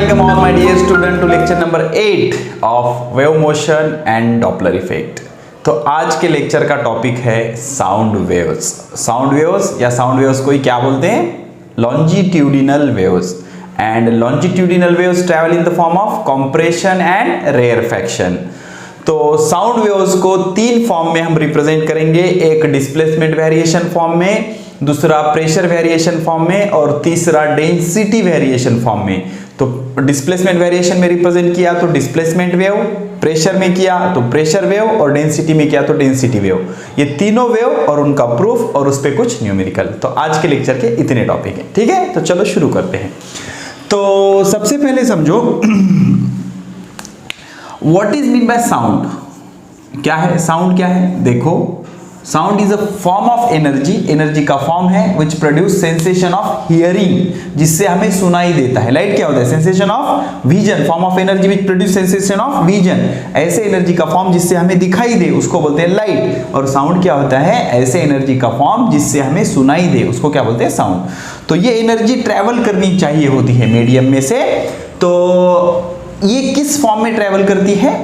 welcome all my dear student to lecture number 8 of wave motion and Doppler effect। तो आज के lecture का topic है sound waves. Sound waves या sound waves को ही क्या बोलते हैं? Longitudinal waves. And longitudinal waves travel in the form of compression and rarefaction. तो साउंड वेव्स को तीन फॉर्म में हम रिप्रेजेंट करेंगे, एक डिस्प्लेसमेंट वेरिएशन फॉर्म में, दूसरा प्रेशर वेरिएशन फॉर्म में और तीसरा डेंसिटी वेरिएशन फॉर्म में। तो डिस्प्लेसमेंट वेरिएशन में रिप्रेजेंट किया तो डिस्प्लेसमेंट वेव, प्रेशर में किया तो प्रेशर वेव और डेंसिटी में किया तो डेंसिटी वेव। ये तीनों वेव और उनका प्रूफ और उस पे कुछ न्यूमेरिकल। तो आज के लेक्चर के इतने टॉपिक हैं, ठीक है। तो चलो शुरू करते हैं। तो सबसे पहले समझो what is mean by sound. क्या है साउंड? क्या है देखो, sound is a form of energy, energy का फॉर्म है which produce sensation of hearing, जिससे हमें सुनाई देता है। लाइट क्या होता है? Sensation of vision, form of energy which produce sensation of vision. ऐसे एनर्जी का फॉर्म जिससे हमें दिखाई दे उसको बोलते हैं लाइट। और साउंड क्या होता है? ऐसे एनर्जी का फॉर्म जिससे हमें सुनाई दे उसको क्या बोलते हैं? साउंड। तो ये एनर्जी ट्रेवल करनी चाहिए होती है मीडियम में से। तो ये किस फॉर्म में ट्रेवल करती है?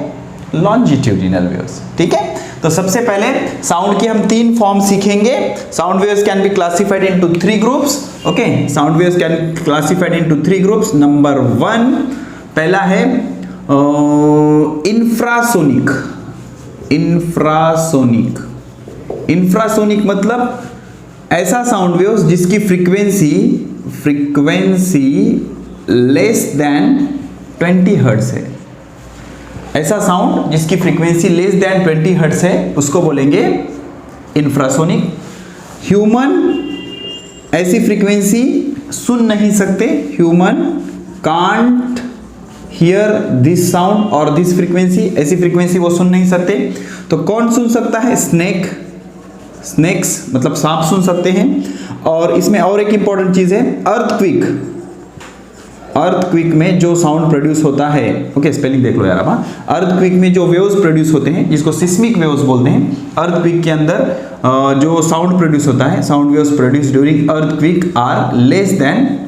लॉन्जिट्यूडिनल वेव्स, ठीक है। तो सबसे पहले साउंड की हम तीन फॉर्म सीखेंगे। Sound waves can be classified into three groups. Okay, sound waves can classified into three groups. Number 1 पहला है इंफ्रासोनिक। इंफ्रासोनिक, इंफ्रासोनिक मतलब ऐसा साउंड वेव्स जिसकी फ्रीक्वेंसी लेस देन 20 हर्ट्ज है। ऐसा साउंड जिसकी फ्रीक्वेंसी लेस देन 20 हर्ट्ज है उसको बोलेंगे इंफ्रासोनिक। ह्यूमन ऐसी फ्रीक्वेंसी सुन नहीं सकते। Human can't hear this sound और दिस फ्रीक्वेंसी, ऐसी फ्रीक्वेंसी वो सुन नहीं सकते। तो कौन सुन सकता है? स्नेक, स्नेक्स मतलब सांप सुन सकते हैं। और इसमें और एक इंपॉर्टेंट चीज है अर्थक्विक। अर्थक्विक में जो साउंड प्रोड्यूस होता है, ओके स्पेलिंग देख लो यार आप। अर्थक्विक में जो वेव्स प्रोड्यूस होते हैं जिसको सिस्मिक वेव्स बोलते हैं, अर्थक्विक के अंदर जो साउंड प्रोड्यूस होता है, sound waves produce during earthquake are less than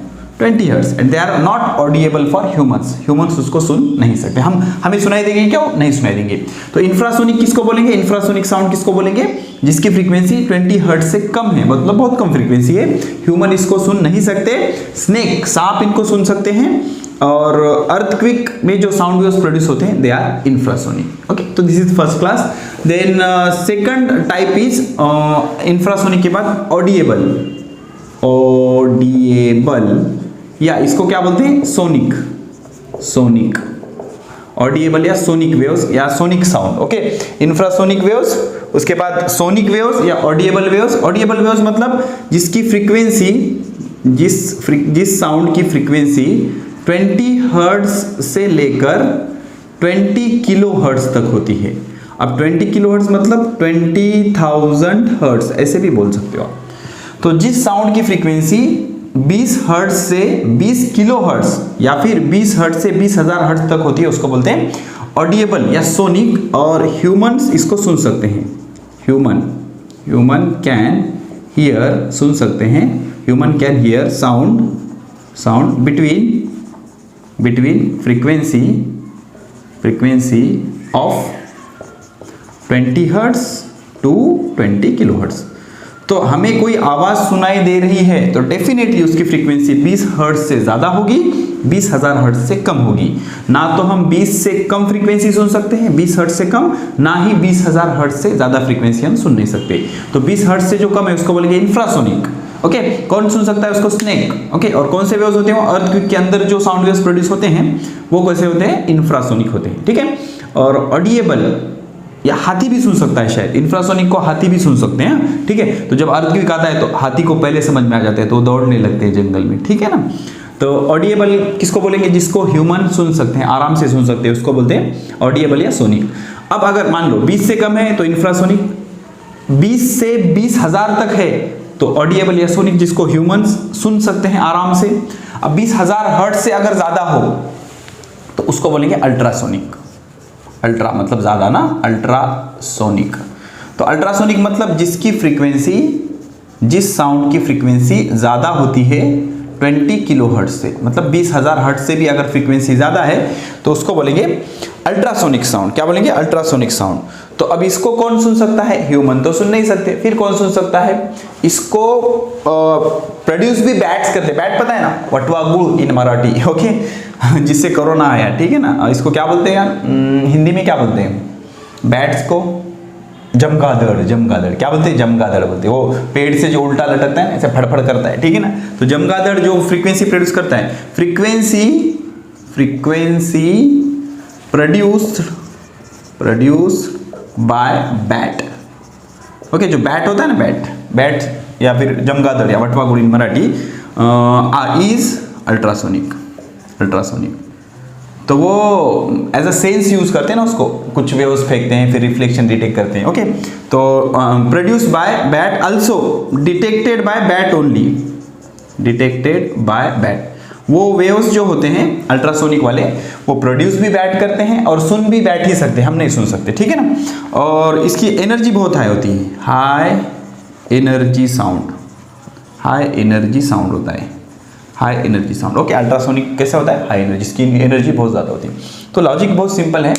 20 hertz and they are not audible for humans. Humans उसको सुन नहीं सकते। हमें सुनाई देंगे क्या? नहीं सुनाई देंगे। तो इंफ्रासोनिक किसको बोलेंगे? इंफ्रासोनिक साउंड किसको बोलेंगे? जिसकी फ्रीक्वेंसी 20 हर्ट्ज से कम है, मतलब बहुत कम फ्रीक्वेंसी है। ह्यूमन इसको सुन नहीं सकते। स्नेक, सांप इनको सुन सकते हैं। और अर्थक्विक में जो साउंड वेव्स प्रोड्यूस होते हैं दे आर इंफ्रासोनिक। ओके, तो this is first class. Then second type is infrasonic के बाद ऑडिएबल। ऑडिएबल या इसको क्या बोलते हैं? सोनिक। सोनिक, ऑडिएबल या सोनिक वेव्स या sonic sound. Okay, infrasonic waves, उसके बाद सोनिक वेव्स या ऑडिएबल वेव्स। ऑडिएबल वेव्स मतलब जिसकी फ्रीक्वेंसी, जिस साउंड की फ्रीक्वेंसी 20 हर्ट्ज से लेकर 20 किलो हर्ट्ज तक होती है। अब 20 किलो हर्ट्ज मतलब 20,000 हर्ट्ज ऐसे भी बोल सकते हो आप। तो जिस साउंड की फ्रीक्वेंसी 20 हर्ट्ज से 20 किलो हर्ट्ज या फिर 20 हर्ट्ज से 20,000 हर्ट्ज तक होती है उसको बोलते हैं ऑडिएबल या सोनिक। और ह्यूमंस इसको सुन सकते हैं। ह्यूमन कैन हियर, सुन सकते हैं। Human can hear sound between frequency of 20 hertz to 20 kilo hertz. तो हमें कोई आवाज सुनाई दे रही है तो डेफिनेटली उसकी फ्रीक्वेंसी 20 हर्ट्ज से ज्यादा होगी, 20,000 हर्ट्ज से कम होगी। ना तो हम 20 से कम फ्रीक्वेंसी सुन सकते हैं 20 हर्ट्ज से कम, ना ही 20,000 हर्ट्ज से ज्यादा फ्रीक्वेंसी हम सुन नहीं सकते। तो 20 हर्ट्ज से जो कम है उसको बोलेंगे इंफ्रासोनिक। ओके, कौन सुन सकता है उसको? स्नेक। ओके, और कौन से वेव्स होते हैं? अर्थक्विक के अंदर जो साउंड वेव्स प्रोड्यूस होते हैं वो कैसे होते हैं? इंफ्रासोनिक होते हैं, ठीक है। और ऑडिएबल या हाथी भी सुन सकता है, शायद इंफ्रासोनिक को हाथी भी सुन सकते हैं, ठीक है। तो जब अर्थक्वेक आता है तो हाथी को पहले समझ में आ जाता है तो दौड़ने लगते हैं जंगल में, ठीक है ना। तो ऑडिएबल किसको बोलेंगे? जिसको ह्यूमन सुन सकते हैं, आराम से सुन सकते हैं, उसको बोलते हैं ऑडिएबल या सोनिक। अब अगर मान लो 20 से कम है तो इंफ्रासोनिक, 20 से 20,000 तक है तो ऑडिएबल या सोनिक, जिसको ह्यूमंस सुन सकते हैं आराम से। अब 20,000 हर्ट्ज से अगर ज्यादा हो तो उसको बोलेंगे अल्ट्रासोनिक। अल्ट्रा मतलब ज्यादा ना, अल्ट्रासोनिक। तो अल्ट्रासोनिक मतलब जिसकी फ्रीक्वेंसी, जिस साउंड की फ्रीक्वेंसी ज्यादा होती है 20 किलो हर्ट्ज से, मतलब 20,000 हर्ट्ज से भी अगर फ्रीक्वेंसी ज़्यादा है तो उसको बोलेंगे अल्ट्रासोनिक साउंड। क्या बोलेंगे? Ultrasonic sound. तो अब इसको कौन सुन सकता है? ह्यूमन तो सुन नहीं सकते, फिर कौन सुन सकता है इसको? प्रोड्यूस भी बैट्स करते। बैट पता है ना, वटवा गुड़ इन मराठी, ओके, जिससे कोरोना आया, ठीक है ना। इसको क्या बोलते हैं यार हिंदी में, क्या बोलते हैं बैट्स को? जमगादड़। जमगादड़ क्या बोलते हैं? जमगादड़ बोलते हैं। वो पेड़ से जो उल्टा लटकता है ना, ऐसे फड़फड़ करता है, ठीक है ना। तो जमगादड़ जो फ्रीक्वेंसी प्रोड्यूस करता है, frequency produced by bat, okay. जो बैट होता है ना, बैट या फिर जमगादड़ या वटवा गुड़ इन मराठी इज अल्ट्रासोनिक। तो वो एज अ सेंस यूज करते हैं ना उसको, कुछ वेव्स फेंकते हैं फिर रिफ्लेक्शन डिटेक्ट करते हैं, ओके। तो produce by bat, also detected by bat only, detected by bat. वो वेव्स जो होते हैं अल्ट्रासोनिक वाले, वो प्रोड्यूस भी बैट करते हैं और सुन भी बैट ही सकते हैं, हम नहीं सुन सकते, ठीक है ना। और इसकी एनर्जी बहुत हाई होती है, हाई एनर्जी साउंड होता है, high energy sound, okay. Ultrasonic कैसे होता है? हाई एनर्जी, इसकी एनर्जी बहुत ज़्यादा होती है। तो लॉजिक बहुत सिंपल है,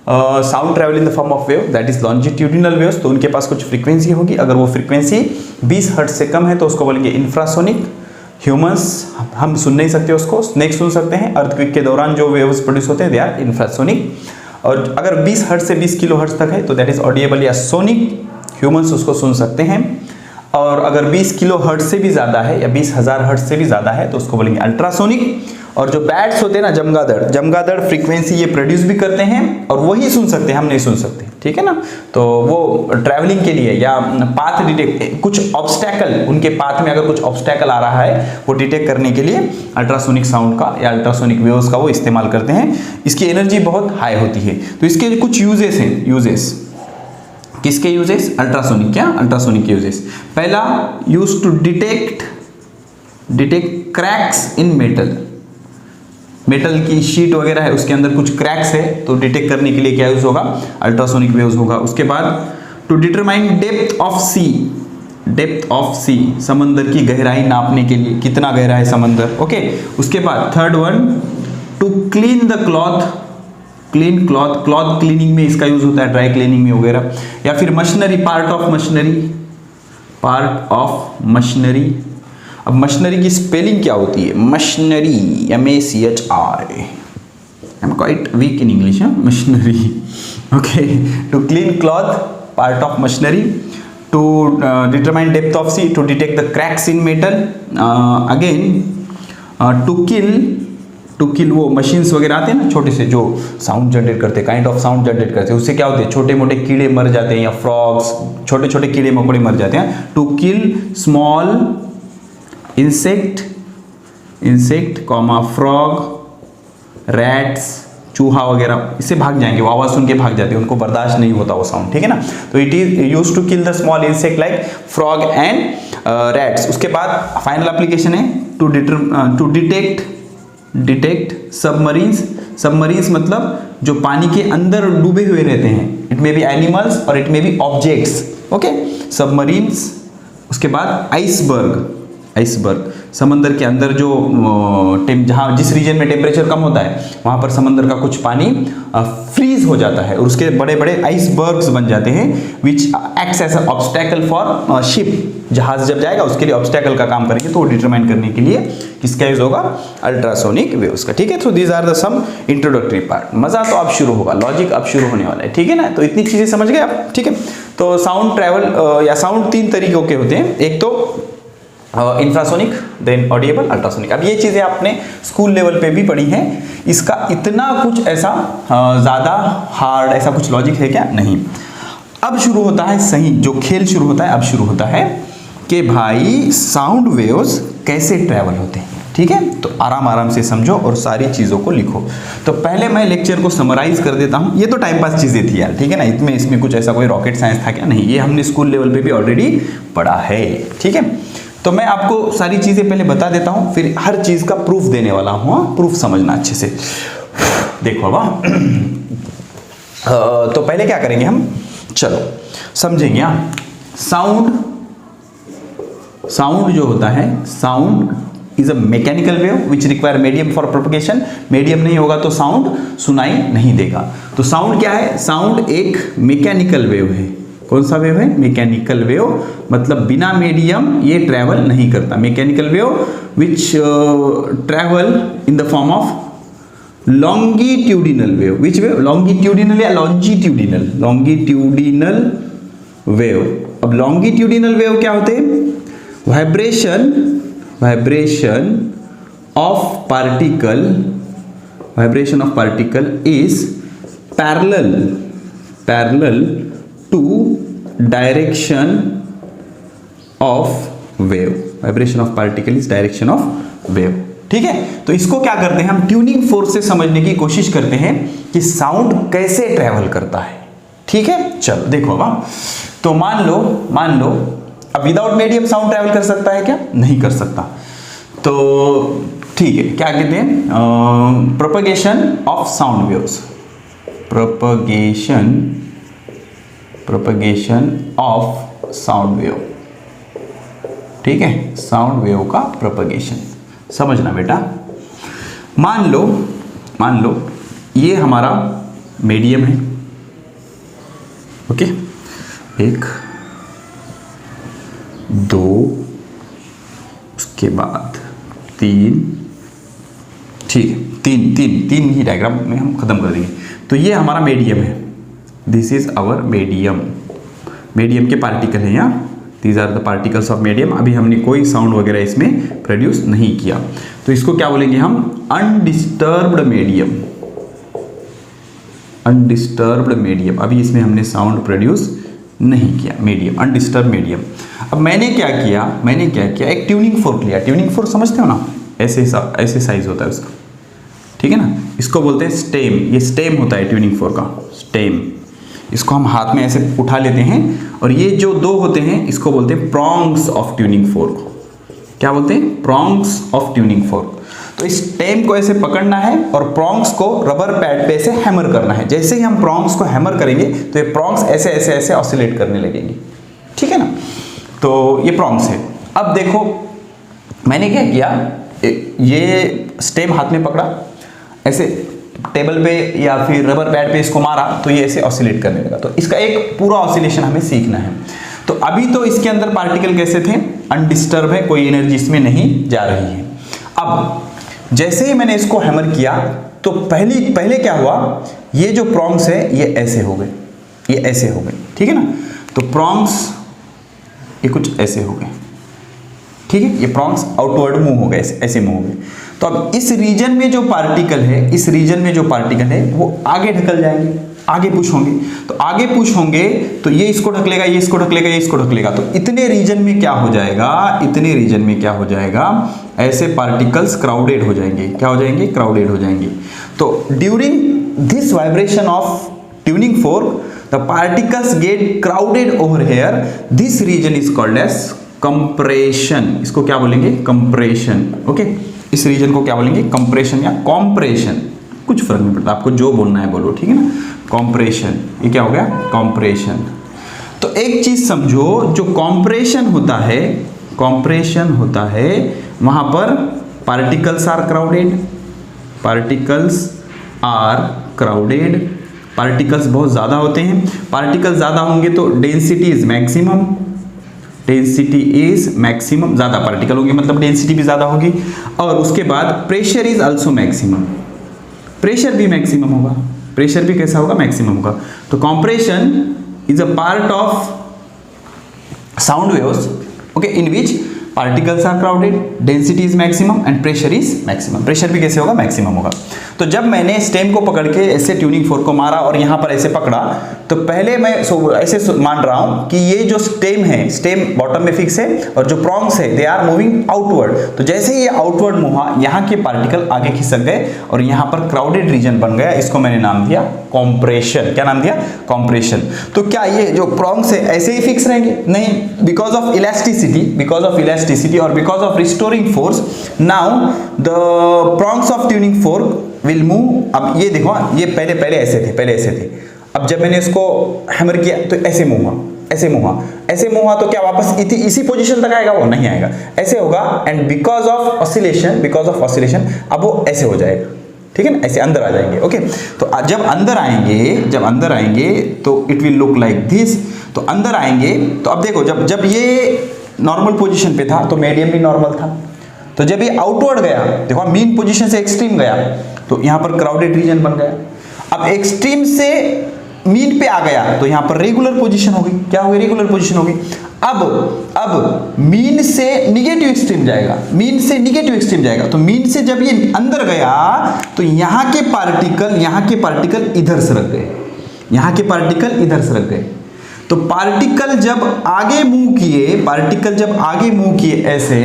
sound travel in the form of wave, that is longitudinal waves. तो उनके पास कुछ फ्रीक्वेंसी होगी, अगर वो फ्रीक्वेंसी 20 हर्ट्ज से कम है तो उसको बोलेंगे इंफ्रासोनिक। ह्यूमंस हम सुन नहीं सकते उसको, स्नेक सुन सकते हैं। अर्थक्वेक के दौरान जो वेव्स प्रोड्यूस होते हैं दे आर इंफ्रासोनिक। और अगर 20 हर्ट्ज से 20 किलो हर्ट्ज तक है तो दैट इज ऑडिएबल या सोनिक, ह्यूमंस उसको सुन सकते हैं। और अगर 20 किलो हर्ट्ज से भी ज़्यादा है या 20,000 हर्ट्ज से भी ज़्यादा है तो उसको बोलेंगे अल्ट्रासोनिक। और जो बैट्स होते हैं ना, जमगादड़ फ्रीक्वेंसी ये प्रोड्यूस भी करते हैं और वही सुन सकते हैं, हम नहीं सुन सकते, ठीक है ना। तो वो ट्रैवलिंग के लिए या पाथ डिटेक्ट, कुछ ऑब्स्टैकल उनके पाथ में अगर कुछ ऑब्स्टैकल आ रहा है वो डिटेक्ट करने के लिए अल्ट्रासोनिक साउंड का या अल्ट्रासोनिक वेव्स का वो इस्तेमाल करते हैं। इसकी एनर्जी बहुत हाई होती है। तो इसके कुछ यूजेस हैं, किसके यूजेस? अल्ट्रासोनिक। क्या? अल्ट्रासोनिक के यूजेस। पहला, use to detect cracks in metal की शीट वगैरह है उसके अंदर कुछ क्रैक्स है तो डिटेक्ट करने के लिए क्या यूज होगा? अल्ट्रासोनिक वेव्स होगा। उसके बाद टू डिटरमाइन डेप्थ ऑफ सी, समंदर की गहराई नापने के लिए, कितना गहरा है समंदर, ओके। उसके बाद third one, to clean the cloth cleaning में इसका यूज होता है, ड्राई क्लीनिंग में वगैरह। या फिर मशीनरी, पार्ट ऑफ मशीनरी। अब मशीनरी की स्पेलिंग क्या होती है? Machinery, MACHI, I am quite weak in English, machinery, okay. To clean cloth, part of machinery. To determine depth of sea, to detect the cracks in metal. Again to kill वो machines वगैरह आते हैं ना छोटे से, जो sound generate करते हैं, काइंड ऑफ साउंड जनरेट करते हैं, उससे क्या होते हैं? छोटे मोटे कीड़े मर जाते हैं या फ्रॉग्स, छोटे छोटे कीड़े मकोड़े मर जाते हैं। To kill small insect, frog, rats, चूहा वगैरह, इससे भाग जाएंगे, वो आवाज सुन के भाग जाते हैं, उनको बर्दाश्त नहीं होता वो साउंड, ठीक है ना। तो it is use to kill the small insect like frog and rats. उसके बाद फाइनल एप्लीकेशन है टू डिटेक्ट सबमरीन्स मतलब जो पानी के अंदर डूबे हुए रहते हैं, इट मे बी एनिमल्स और it may be objects, okay, submarines. उसके बाद आइसबर्ग, समंदर के अंदर जो जहाँ जिस रीजन में टेम्परेचर कम होता है वहाँ पर समंदर का कुछ पानी फ्रीज हो जाता है और उसके बड़े बड़े आइसबर्ग्स बन जाते हैं, which acts as a obstacle for ship. जहाज जब जाएगा उसके लिए ऑब्स्टैकल का काम करेंगे, तो वो डिटरमाइन करने के लिए किसका यूज होगा? अल्ट्रासोनिक वेव्स का, ठीक है। तो these are the some introductory part. मजा तो अब शुरू होगा, लॉजिक अब शुरू होने वाला है, ठीक है ना। तो इतनी चीजें समझ गए आप, ठीक है। तो साउंड ट्रैवल या साउंड 3 तरीकों के होते हैं, एक तो इंफ्रासोनिक, देन ऑडिएबल, अल्ट्रासोनिक। अब ये चीज़ें आपने स्कूल लेवल पे भी पढ़ी हैं, इसका इतना कुछ ऐसा ज़्यादा हार्ड ऐसा कुछ लॉजिक है क्या? नहीं। अब शुरू होता है सही जो खेल शुरू होता है, अब शुरू होता है कि भाई साउंड वेव्स कैसे ट्रैवल होते हैं, ठीक है। तो आराम से समझो और सारी चीज़ों को लिखो। तो पहले मैं लेक्चर को समराइज कर देता हूँ। ये तो टाइम पास चीज़ें थी यार, ठीक है ना, इसमें कुछ ऐसा कोई रॉकेट साइंस था क्या? नहीं, ये हमने स्कूल लेवल पे भी ऑलरेडी पढ़ा है, ठीक है। तो मैं आपको सारी चीज़ें पहले बता देता हूँ, फिर हर चीज़ का प्रूफ देने वाला हूँ, प्रूफ समझना अच्छे से। देखो वाह तो पहले क्या करेंगे हम, चलो समझेंगे। साउंड जो होता है, sound is a mechanical wave which require medium for propagation. Medium नहीं होगा तो साउंड सुनाई नहीं देगा। तो साउंड क्या है? साउंड एक मैकेनिकल वेव है। कौन सा वेव है? मैकेनिकल वेव, मतलब बिना मीडियम ये ट्रेवल नहीं करता। Mechanical wave which travel in the form of longitudinal wave. Which wave? Longitudinal या लॉन्जिट्यूडिनल? Longitudinal wave. अब लॉन्गिट्यूडिनल वेव क्या होते हैं? Vibration of particle is parallel to direction of wave. Vibration of particle is direction of wave. ठीक है, तो इसको क्या करते हैं हम? ट्यूनिंग फोर्स से समझने की कोशिश करते हैं कि साउंड कैसे ट्रेवल करता है। ठीक है, चलो देखो अब। तो मान लो अब विदाउट मीडियम साउंड ट्रेवल कर सकता है क्या? नहीं कर सकता। तो ठीक है, क्या कहते हैं? Propagation of sound waves. Propagation of sound wave. ठीक है, साउंड वेव का प्रोपगेशन समझना बेटा। मान लो ये हमारा मीडियम है। ओके, 1 2 उसके बाद 3। ठीक है, तीन ही डायग्राम में हम खत्म कर देंगे। तो ये हमारा मीडियम है। दिस इज आवर मीडियम के पार्टिकल है यहाँ। These are the particles of medium. अभी हमने कोई साउंड वगैरह इसमें प्रोड्यूस नहीं किया, तो इसको क्या बोलेंगे हम? Undisturbed medium. अभी इसमें हमने साउंड प्रोड्यूस नहीं किया, मीडियम, अनडिस्टर्ब मीडियम। अब मैंने क्या किया? एक ट्यूनिंग फोर्क लिया। ट्यूनिंग फोर्क समझते हो ना? ऐसे साइज होता है उसका। ठीक है ना, इसको बोलते हैं स्टेम। ये स्टेम होता है ट्यूनिंग फोर्क का, स्टेम। इसको हम हाथ में ऐसे उठा लेते हैं, और ये जो 2 होते हैं इसको बोलते हैं प्रॉन्ग्स ऑफ ट्यूनिंग फोर्क। क्या बोलते हैं? Prongs of tuning fork. तो इस स्टेम को ऐसे पकड़ना है और प्रॉन्ग्स को रबर पैड पे ऐसे हैमर करना है। जैसे ही हम प्रॉन्ग्स को हैमर करेंगे तो ये प्रॉन्ग्स ऐसे ऑसिलेट करने लगेंगे। ठीक है ना, तो ये प्रॉन्ग्स है। अब देखो मैंने क्या किया, ये स्टेम हाथ में पकड़ा, ऐसे टेबल पे या फिर रबर पैड पे इसको मारा, तो ये ऐसे ऑसिलेट करने लगा। तो इसका एक पूरा ऑसिलेशन हमें सीखना है। तो अभी तो इसके अंदर पार्टिकल कैसे थे? अनडिस्टर्ब है, कोई एनर्जी इसमें नहीं जा रही है। अब जैसे ही मैंने इसको हैमर किया तो पहले क्या हुआ? ये जो प्रॉन्ग्स है ये ऐसे हो गए, ठीक है ना। तो प्रॉन्ग्स ये कुछ ऐसे हो गए, ठीक है। ये प्रॉन्ग्स आउटवर्ड मूव हो गए, ऐसे मूव हो गए। तो अब इस रीजन में जो पार्टिकल है वो आगे ढकल जाएंगे, आगे पुश होंगे। तो आगे पुश होंगे तो ये इसको ढकलेगा, ये इसको ढकलेगा, ये इसको ढकलेगा। तो इतने रीजन में क्या हो जाएगा, ऐसे पार्टिकल्स क्राउडेड हो जाएंगे। क्या हो जाएंगे? क्राउडेड हो जाएंगे। तो during this vibration of tuning fork the particles get crowded over here. This region is called as compression. इसको क्या बोलेंगे? कंप्रेशन। ओके, इस रीजन को क्या बोलेंगे? कंप्रेशन या कॉम्प्रेशन, कुछ फर्क नहीं पड़ता, आपको जो बोलना है बोलो, ठीक है ना। कॉम्प्रेशन, ये क्या हो गया? कॉम्प्रेशन। तो एक चीज समझो, जो कॉम्प्रेशन होता है वहां पर पार्टिकल्स आर क्राउडेड, पार्टिकल्स बहुत ज्यादा होते हैं। पार्टिकल्स ज्यादा होंगे तो डेंसिटी इज मैक्सिमम, ज्यादा पार्टिकल होंगे मतलब डेंसिटी भी ज्यादा होगी। और उसके बाद pressure is also maximum, pressure भी मैक्सिमम होगा। प्रेशर भी कैसा होगा? मैक्सिमम होगा। तो compression is a part of sound waves, okay, in which particles are crowded, density is maximum and pressure is maximum. Pressure भी कैसे होगा? मैक्सिमम होगा। तो जब मैंने स्टेम को पकड़ के ऐसे ट्यूनिंग फोर्क को मारा और यहां पर ऐसे पकड़ा, तो पहले मैं ऐसे मान रहा हूं कि ये जो स्टेम है, स्टेम बॉटम में फिक्स है और जो प्रॉन्ग्स है दे आर मूविंग आउटवर्ड। तो जैसे ही ये आउटवर्ड मूव हुआ, यहाँ के पार्टिकल आगे खिसक गए और यहाँ पर क्राउडेड रीजन बन गया। इसको मैंने नाम दिया कॉम्प्रेशन। क्या नाम दिया? कॉम्प्रेशन। तो क्या ये जो प्रॉन्ग्स है ऐसे ही फिक्स रहेंगे? नहीं, बिकॉज ऑफ इलास्टिसिटी और because of restoring force, now the prongs of tuning fork will move. अब ये देखो, ये पहले ऐसे थे। अब जब मैंने इसको हैमर किया तो ऐसे मूव हुआ, ऐसे मूव हुआ तो क्या वापस इसी पोजीशन तक आएगा? वो नहीं आएगा, ऐसे होगा। एंड बिकॉज ऑफ ऑसिलेशन अब वो ऐसे हो जाएगा, ठीक है ना, ऐसे अंदर आ जाएंगे। ओके, तो जब अंदर आएंगे तो it will look like this. तो अंदर आएंगे तो अब देखो, जब ये नॉर्मल पोजीशन पे था तो मीडियम भी नॉर्मल था। तो जब ये आउटवर्ड गया, देखो मीन पोजीशन से एक्सट्रीम गया तो यहां पर क्राउडेड रीजन बन गया। अब एक्सट्रीम से मीन पे आ गया तो यहां पर रेगुलर पोजीशन होगी। क्या होगी? रेगुलर पोजीशन होगी। अब मीन से निगेटिव एक्सट्रीम जाएगा, तो मीन से जब ये अंदर गया तो यहां के पार्टिकल इधर से रख गए, तो पार्टिकल जब आगे मूव किए ऐसे,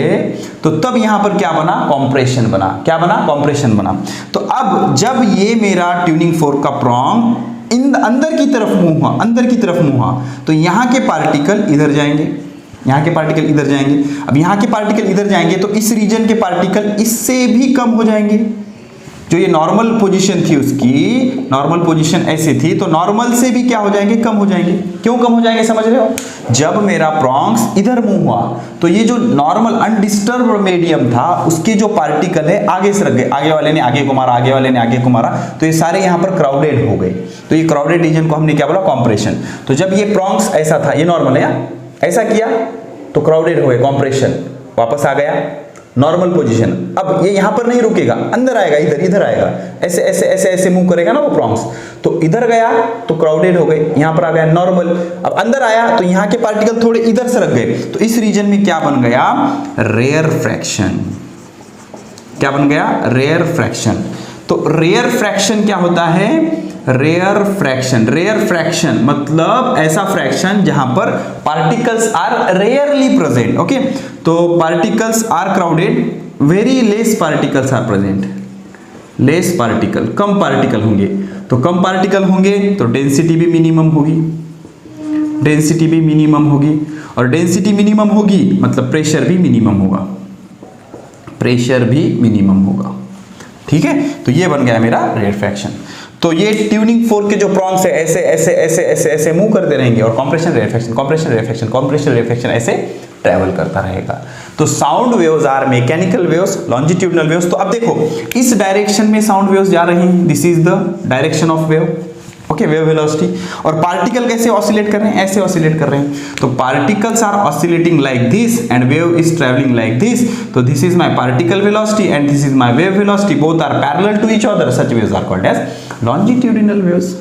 तो तब यहां पर क्या बना? कॉम्प्रेशन बना। तो अब जब ये मेरा ट्यूनिंग फोर्क का प्रॉन्ग अंदर की तरफ मूव हुआ तो यहाँ के पार्टिकल इधर जाएंगे, अब यहाँ के पार्टिकल इधर जाएंगे तो इस रीजन के पार्टिकल इससे भी कम हो जाएंगे। जो ये नॉर्मल पोजीशन थी उसकी, नॉर्मल पोजीशन ऐसे थी, तो नॉर्मल से भी क्या हो जाएंगे? कम हो जाएंगे। क्यों कम हो जाएंगे समझ रहे हो? जब मेरा प्रॉन्ग्स इधर मूव हुआ तो ये जो नॉर्मल अनडिस्टर्ब मीडियम था उसके जो पार्टिकल है आगे से रख गए, आगे वाले ने आगे को मारा, तो ये सारे यहाँ पर क्राउडेड हो गए। तो ये क्राउडेड रीजन को हमने क्या बोला? कॉम्प्रेशन। तो जब ये प्रॉन्ग्स ऐसा था, ये नॉर्मल है, ऐसा किया तो क्राउडेड हो गए, कॉम्प्रेशन, वापस आ गया नॉर्मल पोजीशन। अब ये यहां पर नहीं रुकेगा, अंदर आएगा, इधर आएगा, ऐसे मूव करेगा ना वो प्रॉन्ग्स, तो इधर गया तो क्राउडेड हो गए, यहां पर आ गया नॉर्मल। अब अंदर आया तो यहां के पार्टिकल थोड़े इधर से रख गए, तो इस रीजन में क्या बन गया? Rarefaction. क्या बन गया? Rarefaction. तो रेयर फ्रैक्शन क्या होता है? रेयर फ्रैक्शन मतलब ऐसा फ्रैक्शन जहां पर particles are rarely present. Okay, तो particles are crowded, very less particles are present, कम पार्टिकल होंगे। तो कम पार्टिकल होंगे तो डेंसिटी भी मिनिमम होगी, और डेंसिटी मिनिमम होगी मतलब प्रेशर भी मिनिमम होगा, ठीक है। तो ये बन गया मेरा रेयर फ्रैक्शन। तो ये ट्यूनिंग फोर्क के जो प्रॉन्ग्स है ऐसे मूव करते रहेंगे और कॉम्प्रेशन रेयर फ्रैक्शन ऐसे ट्रैवल करता रहेगा। तो sound waves are mechanical waves, longitudinal waves. तो अब देखो इस डायरेक्शन में साउंड वेव्स जा रही हैं, this is the direction of wave, okay, wave velocity. और पार्टिकल कैसे ऑसिलेट कर रहे हैं? ऐसे ऑसिलेट कर रहे हैं। तो particles are oscillating like this and wave is travelling like this. तो this is my particle velocity and this is my wave velocity, both are parallel to each other, such waves are called as longitudinal waves.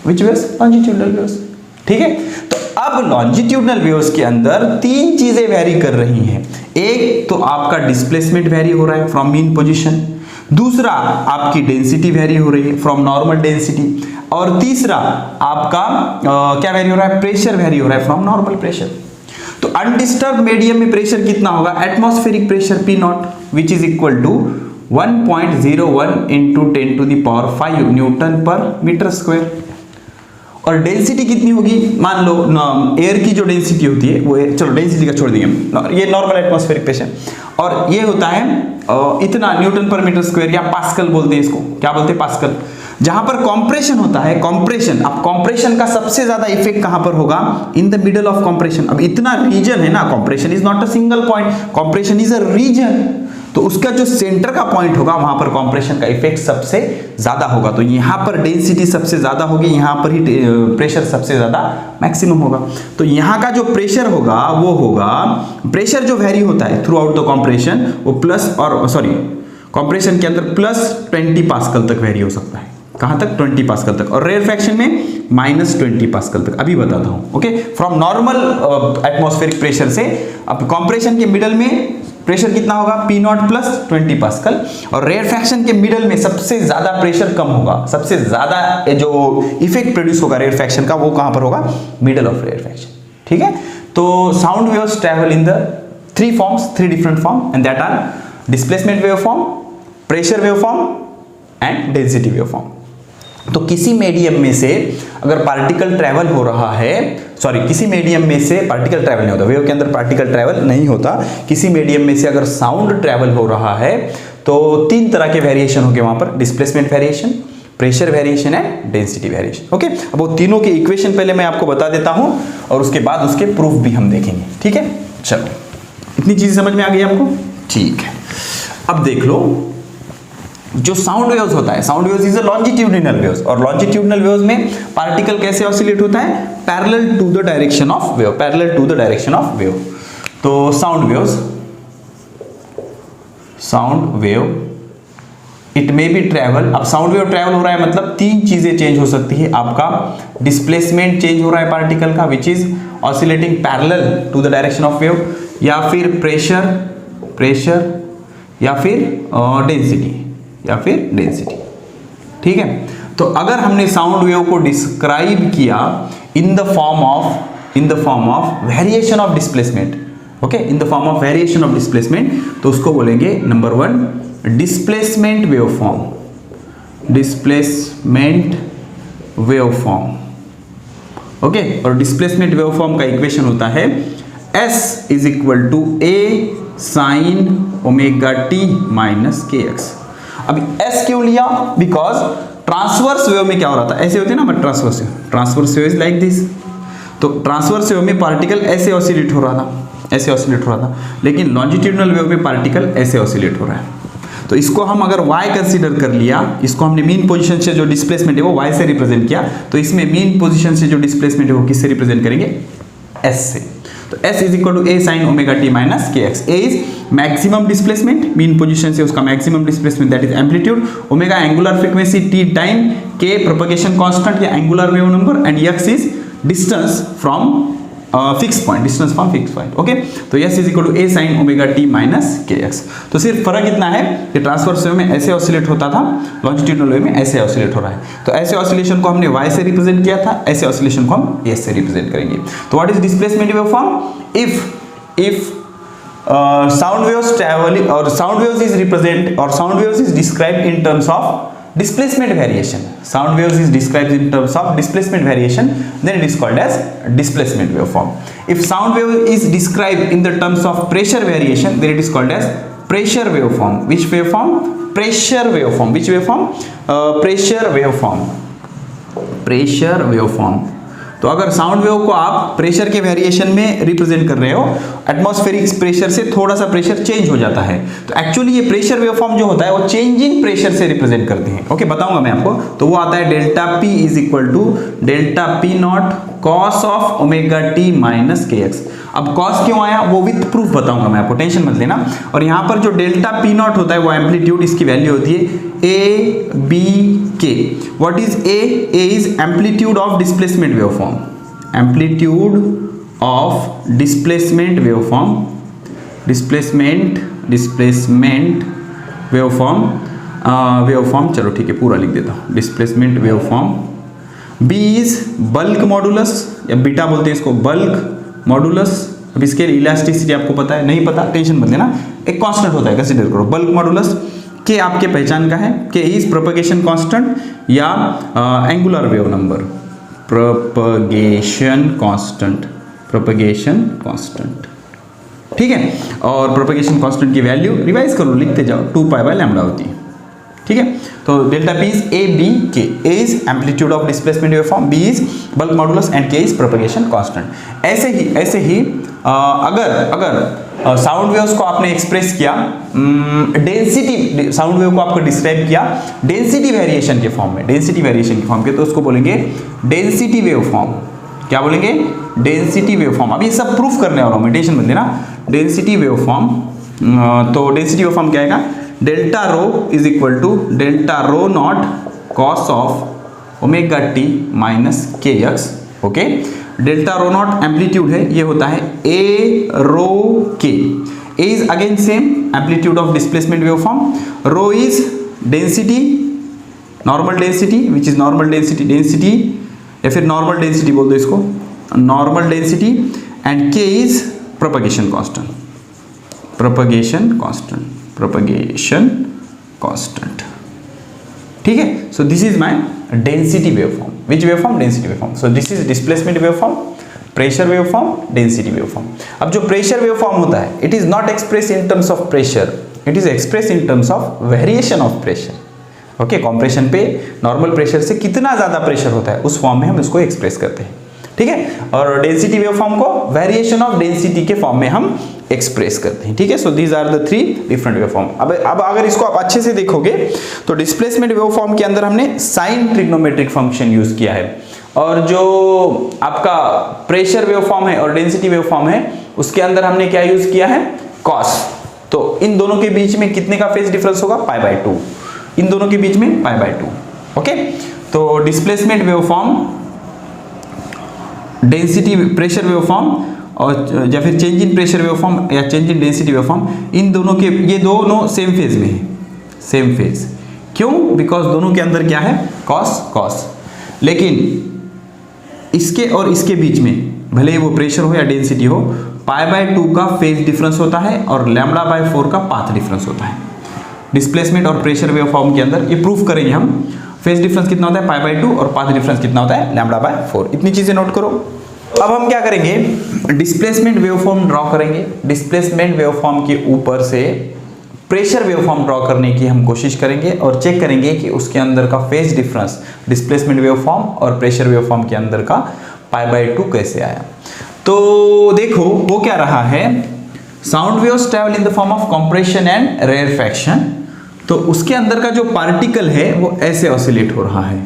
Which waves? Longitudinal waves, ठीक है। तो अब longitudinal waves के अंदर तीन चीजें very कर रही हैं। एक तो आपका डिस्प्लेसमेंट वेरी हो रहा है फ्रॉम मीन पोजीशन, दूसरा आपकी डेंसिटी वेरी हो रही है फ्रॉम नॉर्मल डेंसिटी, और तीसरा आपका क्या वेरी हो रहा है? प्रेशर वेरी हो रहा है फ्रॉम नॉर्मल प्रेशर। तो अनडिस्टर्ब मीडियम में प्रेशर कितना होगा? Atmospheric pressure P0 which is equal to 1.01 into 10 to the power 5 newton per metre square. और डेंसिटी कितनी होगी? मान लो एयर की जो डेंसिटी होती है वो चलो डेंसिटी का छोड़ दिए, ये नॉर्मल एटमॉस्फेरिक प्रेशर, और ये होता है इतना न्यूटन पर मीटर स्क्वायर, या पास्कल बोलते हैं इसको। क्या बोलते हैं? पास्कल। जहां पर कॉम्प्रेशन होता है, कॉम्प्रेशन, अब कॉम्प्रेशन का सबसे ज्यादा इफेक्ट कहां पर होगा? In the middle of compression. अब इतना रीजन है ना, compression is not a single point, compression is a region, तो उसका जो सेंटर का पॉइंट होगा वहां पर कॉम्प्रेशन का इफेक्ट सबसे ज्यादा होगा। तो यहां पर डेंसिटी सबसे ज्यादा होगी, यहां पर ही प्रेशर सबसे ज्यादा मैक्सिमम होगा। तो यहां का जो प्रेशर होगा वो होगा, प्रेशर जो वेरी होता है थ्रू आउट द कॉम्प्रेशन, वो प्लस और कॉम्प्रेशन के अंदर प्लस 20 पास्कल तक वेरी हो सकता है। कहां तक? 20 पास्कल तक। और रेयर फ्रैक्शन में -20 पास्कल तक। अभी बताता हूं, okay. From normal atmospheric pressure से अब कॉम्प्रेशन के मिडल में प्रेशर कितना होगा? P0 plus 20 pascal. और रेयर फ्रैक्शन के मिडल में सबसे ज्यादा प्रेशर कम होगा, सबसे ज्यादा जो इफेक्ट प्रोड्यूस होगा रेयर फ्रैक्शन का वो कहां पर होगा? मिडल ऑफ रेयर फ्रैक्शन, ठीक है। तो sound waves travel in the three different form and that are displacement wave form, pressure wave form and density wave form. तो किसी मीडियम में से अगर पार्टिकल ट्रैवल हो रहा है, किसी मीडियम में से पार्टिकल ट्रैवल नहीं होता, वेव के अंदर पार्टिकल ट्रैवल नहीं होता, किसी मीडियम में से अगर साउंड ट्रैवल हो रहा है तो तीन तरह के वेरिएशन होंगे वहां पर, displacement variation, pressure variation and density variation. Okay, अब वो तीनों के इक्वेशन पहले मैं आपको बता देता हूं और उसके बाद उसके प्रूफ भी हम देखेंगे। ठीक है, चलो इतनी चीजें समझ में आ गई आपको? ठीक है, अब देख लो जो साउंड वेव्स होता है, sound waves is a longitudinal waves, और लॉन्जिट्यूडिनल वेव्स में पार्टिकल कैसे ऑसिलेट होता है? Parallel to the direction of wave, parallel to the direction of wave. तो sound waves, sound wave it may be travel. अब sound wave travel हो रहा है मतलब तीन चीजें चेंज हो सकती है। आपका डिस्प्लेसमेंट चेंज हो रहा है पार्टिकल का, which is oscillating parallel to the direction of wave, या फिर प्रेशर या फिर डेंसिटी, ठीक है। तो अगर हमने साउंड वेव को डिस्क्राइब किया in the form of variation of displacement, okay, in the form of variation of displacement, तो उसको बोलेंगे नंबर 1 डिस्प्लेसमेंट वेवफॉर्म, ओके। और डिस्प्लेसमेंट वेवफॉर्म का इक्वेशन होता है S is equal to A sin omega t minus kx। अब S क्यों लिया? बिकॉज ट्रांसवर्स वेव में क्या हो रहा था, ऐसे होते हैं ना, but transverse wave is like this. तो ट्रांसवर्स वेव में पार्टिकल ऐसे ऑसिलेट हो रहा था, लेकिन लॉन्जिट्यूडिनल वेव में पार्टिकल ऐसे ऑसिलेट हो रहा है। तो इसको हम अगर y कंसीडर कर लिया, इसको हमने मीन पोजीशन से जो डिस्प्लेसमेंट है वो y से रिप्रेजेंट किया, तो इसमें मीन पोजीशन से जो डिस्प्लेसमेंट है वो किससे रिप्रेजेंट करेंगे? S से। तो S is equal to A sin omega t minus kx। A is maximum displacement, mean position से उसका maximum displacement, that is amplitude, omega angular frequency, t time, k propagation constant या angular wave number, and x is distance from fix point, okay. तो S is equal to A sin omega t minus kx। तो सिर्फ फर्क इतना है कि transverse wave में ऐसे ऑसिलेट होता था, लॉन्जिट्यूडिनल वेव में ऐसे ऑसिलेट हो रहा है। तो ऐसे ऑसिलेशन को हमने y से रिप्रेजेंट किया था, ऐसे ऑसिलेशन को हम S से रिप्रेजेंट करेंगे। तो what is displacement waveform? If sound waves travelling और साउंड वेव्स इज रिप्रेजेंट और sound waves is described in terms of displacement variation, sound waves is described in terms of displacement variation, then it is called as displacement waveform. If sound wave is described in the terms of pressure variation, then it is called as pressure waveform. Which waveform? Pressure waveform. Which waveform? Pressure waveform. तो अगर sound wave को आप pressure के variation में represent कर रहे हो, atmospheric pressure से थोड़ा सा प्रेशर चेंज हो जाता है, तो एक्चुअली ये प्रेशर वेवफॉर्म जो होता है वो चेंज इन प्रेशर से रिप्रेजेंट करते हैं। ओके, बताऊंगा मैं आपको। तो वो आता है delta P is equal to delta P naught cos of omega t minus kx। अब कॉस क्यों आया वो विथ प्रूफ बताऊंगा मैं आपको, टेंशन मत लेना। और यहाँ पर जो डेल्टा P नॉट होता है वो एम्पलीट्यूड, इसकी वैल्यू होती है A/B/K। What is A? A is amplitude of displacement waveform, amplitude of displacement waveform, displacement waveform, चलो ठीक है पूरा लिख देता हूँ, displacement waveform. B is bulk modulus, या बीटा बोलते हैं इसको, बल्क मॉडुलस। अब इसके इलास्टिसिटी आपको पता है, नहीं पता टेंशन मत लेना, एक कांस्टेंट होता है, कंसीडर करो बल्क मॉडुलस। के आपके पहचान का है, के इज प्रोपगेशन कांस्टेंट या angular wave number, propagation constant, ठीक है। और प्रोपगेशन कांस्टेंट की वैल्यू रिवाइज करो, लिखते जाओ, 2 पाई बाय लैम्डा होती है, ठीक है। तो delta P is A/B/K। A is amplitude of displacement waveform, B is bulk modulus and K is propagation constant. ऐसे ही अगर साउंड वेव्स को आपने एक्सप्रेस किया, डेंसिटी साउंड वेव को आपको डिस्क्राइब किया डेंसिटी वेरिएशन के फॉर्म में, तो उसको बोलेंगे डेंसिटी वेवफॉर्म। क्या बोलेंगे? Density waveform. अब ये सब प्रूफ करने वाला हूं मैं, टेंशन मत लेना। डेंसिटी वेवफॉर्म, तो डेंसिटी वेवफॉर्म क्या आएगा? Delta rho is equal to delta rho naught cos of omega t minus kx, okay. Delta rho naught amplitude है, ये होता है A rho k। A is again same amplitude of displacement waveform, rho is density, normal density, which is normal density या फिर normal density बोल दो इसको, normal density, and k is propagation constant, ठीक है। So this is my density waveform. Which waveform? Density waveform. So this is displacement waveform, pressure waveform, density waveform. अब जो pressure waveform होता है, it is not express in terms of pressure, it is express in terms of variation of pressure. Okay, compression पे normal pressure से कितना ज्यादा pressure होता है उस फॉर्म में हम इसको एक्सप्रेस करते हैं, ठीक है। और डेंसिटी वेव फॉर्म को वेरिएशन ऑफ डेंसिटी के फॉर्म में हम एक्सप्रेस करते हैं, ठीक है। So these are the 3 different wave form. अब अगर इसको आप अच्छे से देखोगे तो डिस्प्लेसमेंट वेव फॉर्म के अंदर हमने साइन ट्रिग्नोमेट्रिक फंक्शन यूज किया है, और जो आपका प्रेशर वेव फॉर्म है और डेंसिटी वेव फॉर्म है उसके अंदर हमने क्या यूज किया है, कॉस। तो इन दोनों के बीच में कितने का फेज डिफरेंस होगा, पाई/2, इन दोनों के बीच में पाई/2, ओके। तो displacement wave form, density pressure wave form और या फिर change in pressure wave form या change in density wave form, इन दोनों के ये दोनों सेम फेज में है, सेम फेज। क्यों? बिकॉज दोनों के अंदर क्या है, कॉस कॉस। लेकिन इसके और इसके बीच में भले ही वो प्रेशर हो या डेंसिटी हो, पाई/2 का फेज डिफरेंस होता है और λ/4 का पाथ डिफरेंस होता है। डिस्प्लेसमेंट और प्रेशर वेव फॉर्म के अंदर ये प्रूफ करेंगे हम, फेज डिफरेंस कितना होता है पाई/2 और पाथ डिफरेंस कितना होता है λ/4। इतनी चीजें नोट करो। अब हम क्या करेंगे, डिस्प्लेसमेंट वेव फॉर्म ड्रॉ करेंगे। डिस्प्लेसमेंट वेव फॉर्म के ऊपर से प्रेशर वेव फॉर्म ड्रॉ करने की हम कोशिश करेंगे और चेक करेंगे कि उसके अंदर का phase difference displacement wave form और प्रेशर वेव फॉर्म के अंदर का पाई/2 कैसे आया। तो देखो वो क्या रहा है, sound waves travel in the form of compression and rarefaction. तो उसके अंदर का जो पार्टिकल है वो ऐसे ऑसिलेट हो रहा है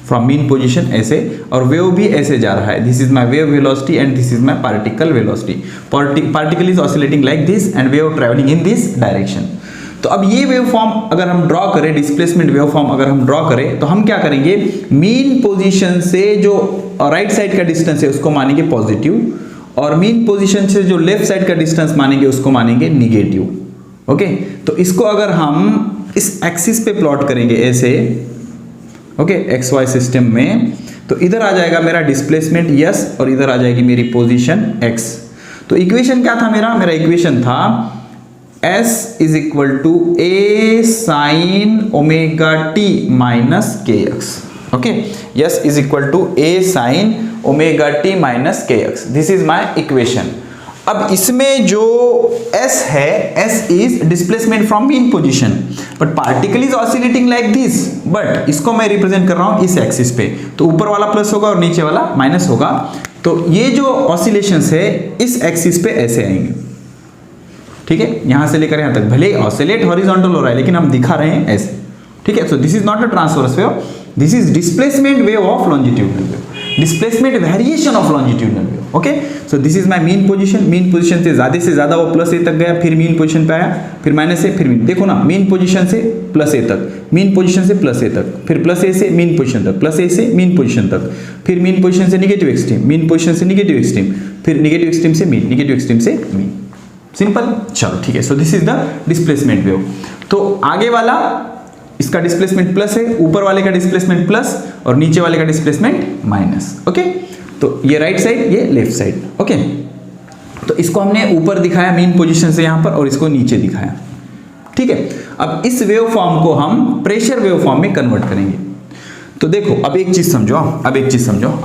फ्रॉम मीन पोजीशन ऐसे, और वेव भी ऐसे जा रहा है। This is my wave velocity and this is my particle velocity. Particle is oscillating like this and wave travelling in this direction. तो अब ये वेव फॉर्म अगर हम ड्रॉ करें, डिस्प्लेसमेंट वेव फॉर्म अगर हम ड्रॉ करें तो हम क्या करेंगे, मीन पोजीशन से जो राइट साइड का डिस्टेंस है उसको मानेंगे पॉजिटिव, और मीन पोजीशन से जो लेफ्ट साइड का डिस्टेंस मानेंगे उसको मानेंगे निगेटिव। ओके, तो इसको अगर हम इस एक्सिस पे प्लॉट करेंगे ऐसे, ओके, XY सिस्टम में, तो इधर आ जाएगा मेरा डिस्प्लेसमेंट S और इधर आ जाएगी मेरी पोजीशन X। तो इक्वेशन क्या था मेरा इक्वेशन था S is equal to A sine omega t minus kx। Okay, S is equal to A sine omega t minus kx। This is my equation. अब इसमें जो S है, S is displacement from mean position, but particle is oscillating like this, but इसको मैं represent कर रहा हूं इस एक्सिस पे, तो ऊपर वाला प्लस होगा और नीचे वाला माइनस होगा। तो ये जो ऑसिलेशंस है इस एक्सिस पे ऐसे आएंगे, ठीक है, यहां से लेकर यहां तक। भले ऑसिलेट हॉरिजॉन्टल हो रहा है लेकिन हम दिखा रहे हैं ऐसे, ठीक है। So this is not a transverse wave, this is displacement wave of longitudinal wave, displacement variation of longitudinal wave. Okay, so this is my mean position. Mean position से ज्यादा वो प्लस ए तक गया, फिर मीन पोजीशन पे आया, फिर minus ए, फिर मीन। देखो ना, मीन पोजीशन से प्लस ए तक, मीन पोजीशन से प्लस ए तक, फिर प्लस ए से मीन पोजीशन तक, प्लस ए से मीन पोजीशन तक, फिर मीन पोजीशन से निगेटिव एक्सट्रीम, मीन पोजीशन से निगेटिव एक्सट्रीम, फिर निगेटिव एक्सट्रीम से मीन, निगेटिव एक्सट्रीम से मीन। सिंपल, चलो ठीक है। So this is the displacement wave. तो आगे वाला इसका डिस्प्लेसमेंट प्लस है, ऊपर वाले का डिस्प्लेसमेंट प्लस और नीचे वाले का डिस्प्लेसमेंट माइनस। ओके, तो ये राइट साइड, ये लेफ्ट साइड। ओके, तो इसको हमने ऊपर दिखाया मीन पोजीशन से यहां पर, और इसको नीचे दिखाया, ठीक है। अब इस वेव फॉर्म को हम प्रेशर वेव फॉर्म में कन्वर्ट करेंगे। तो देखो, अब एक चीज समझो,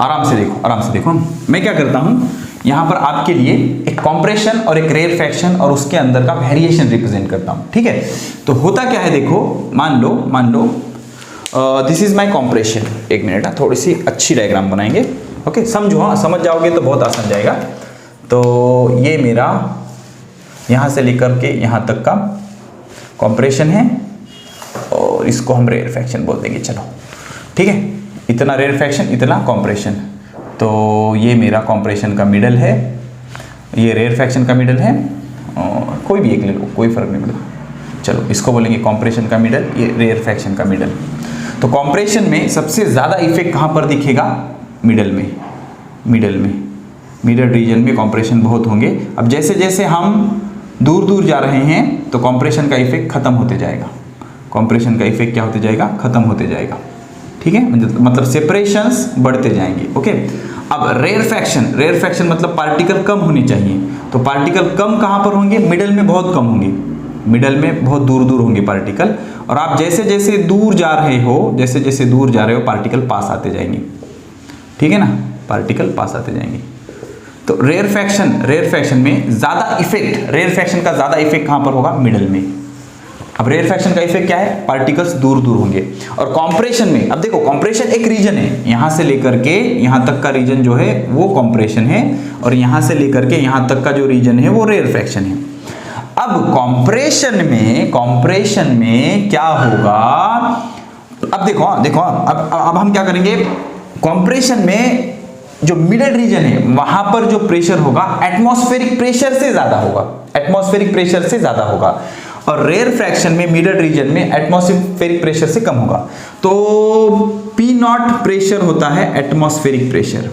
आराम से देखो। मैं क्या करता हूं, यहां पर आपके लिए एक कॉम्प्रेशन और एक रेयरफैक्शन और उसके अंदर का वेरिएशन रिप्रेजेंट करता हूं, ठीक है। तो होता क्या है, देखो, मान लो दिस इज माय कॉम्प्रेशन। एक मिनट, थोड़ी सी अच्छी डायग्राम बनाएंगे। ओके, समझो, हाँ, समझ जाओगे तो बहुत आसान जाएगा। तो ये मेरा यहां से लेकर के यहां तक का कॉम्प्रेशन है और इसको हम रेयरफैक्शन बोल देंगे, चलो ठीक है। इतना रेयरफैक्शन, इतना कॉम्प्रेशन। तो ये मेरा कॉम्प्रेशन का मिडल है, ये रेयरफैक्शन का मिडल है, और कोई भी एक ले लो, कोई फर्क नहीं पड़ता। चलो, इसको बोलेंगे कॉम्प्रेशन का मिडल, ये रेयरफैक्शन का मिडल। तो कॉम्प्रेशन में सबसे ज़्यादा इफेक्ट कहाँ पर दिखेगा, मिडल में, मिडल रीजन में कॉम्प्रेशन बहुत होंगे। अब जैसे जैसे हम दूर जा रहे हैं तो कॉम्प्रेशन का इफेक्ट खत्म होते जाएगा, कॉम्प्रेशन का इफेक्ट क्या होते जाएगा, खत्म होते जाएगा, ठीक है। मतलब सेपरेशंस बढ़ते जाएंगे। ओके, अब रेयरफैक्शन मतलब पार्टिकल कम होनी चाहिए। तो पार्टिकल कम कहाँ पर होंगे, मिडल में बहुत कम होंगे, मिडल में बहुत दूर होंगे पार्टिकल। और आप जैसे जैसे दूर जा रहे हो पार्टिकल पास आते जाएंगे, ठीक है ना, पार्टिकल पास आते जाएंगे। तो रेयरफैक्शन में ज्यादा इफेक्ट, रेयरफैक्शन का ज्यादा इफेक्ट कहां पर होगा, मिडल में, अब रेयरफैक्शन का इफेक्ट क्या है, पार्टिकल्स दूर दूर होंगे। और कॉम्प्रेशन में, अब देखो कॉम्प्रेशन एक रीजन है, यहां से लेकर के यहां तक का रीजन जो है वो कॉम्प्रेशन है, और यहां से लेकर के यहां तक का जो रीजन है वो रेयरफैक्शन है। अब कॉम्प्रेशन में क्या होगा, अब देखो अब हम क्या करेंगे, कॉम्प्रेशन में जो मिडल रीजन है वहां पर जो प्रेशर होगा एटमॉस्फेरिक प्रेशर से ज्यादा होगा, एटमॉस्फेरिक प्रेशर से ज्यादा होगा, और रेयरफैक्शन में मिडल रीजन में एटमॉस्फेरिक प्रेशर से कम होगा। तो पी नॉट प्रेशर होता है atmospheric pressure,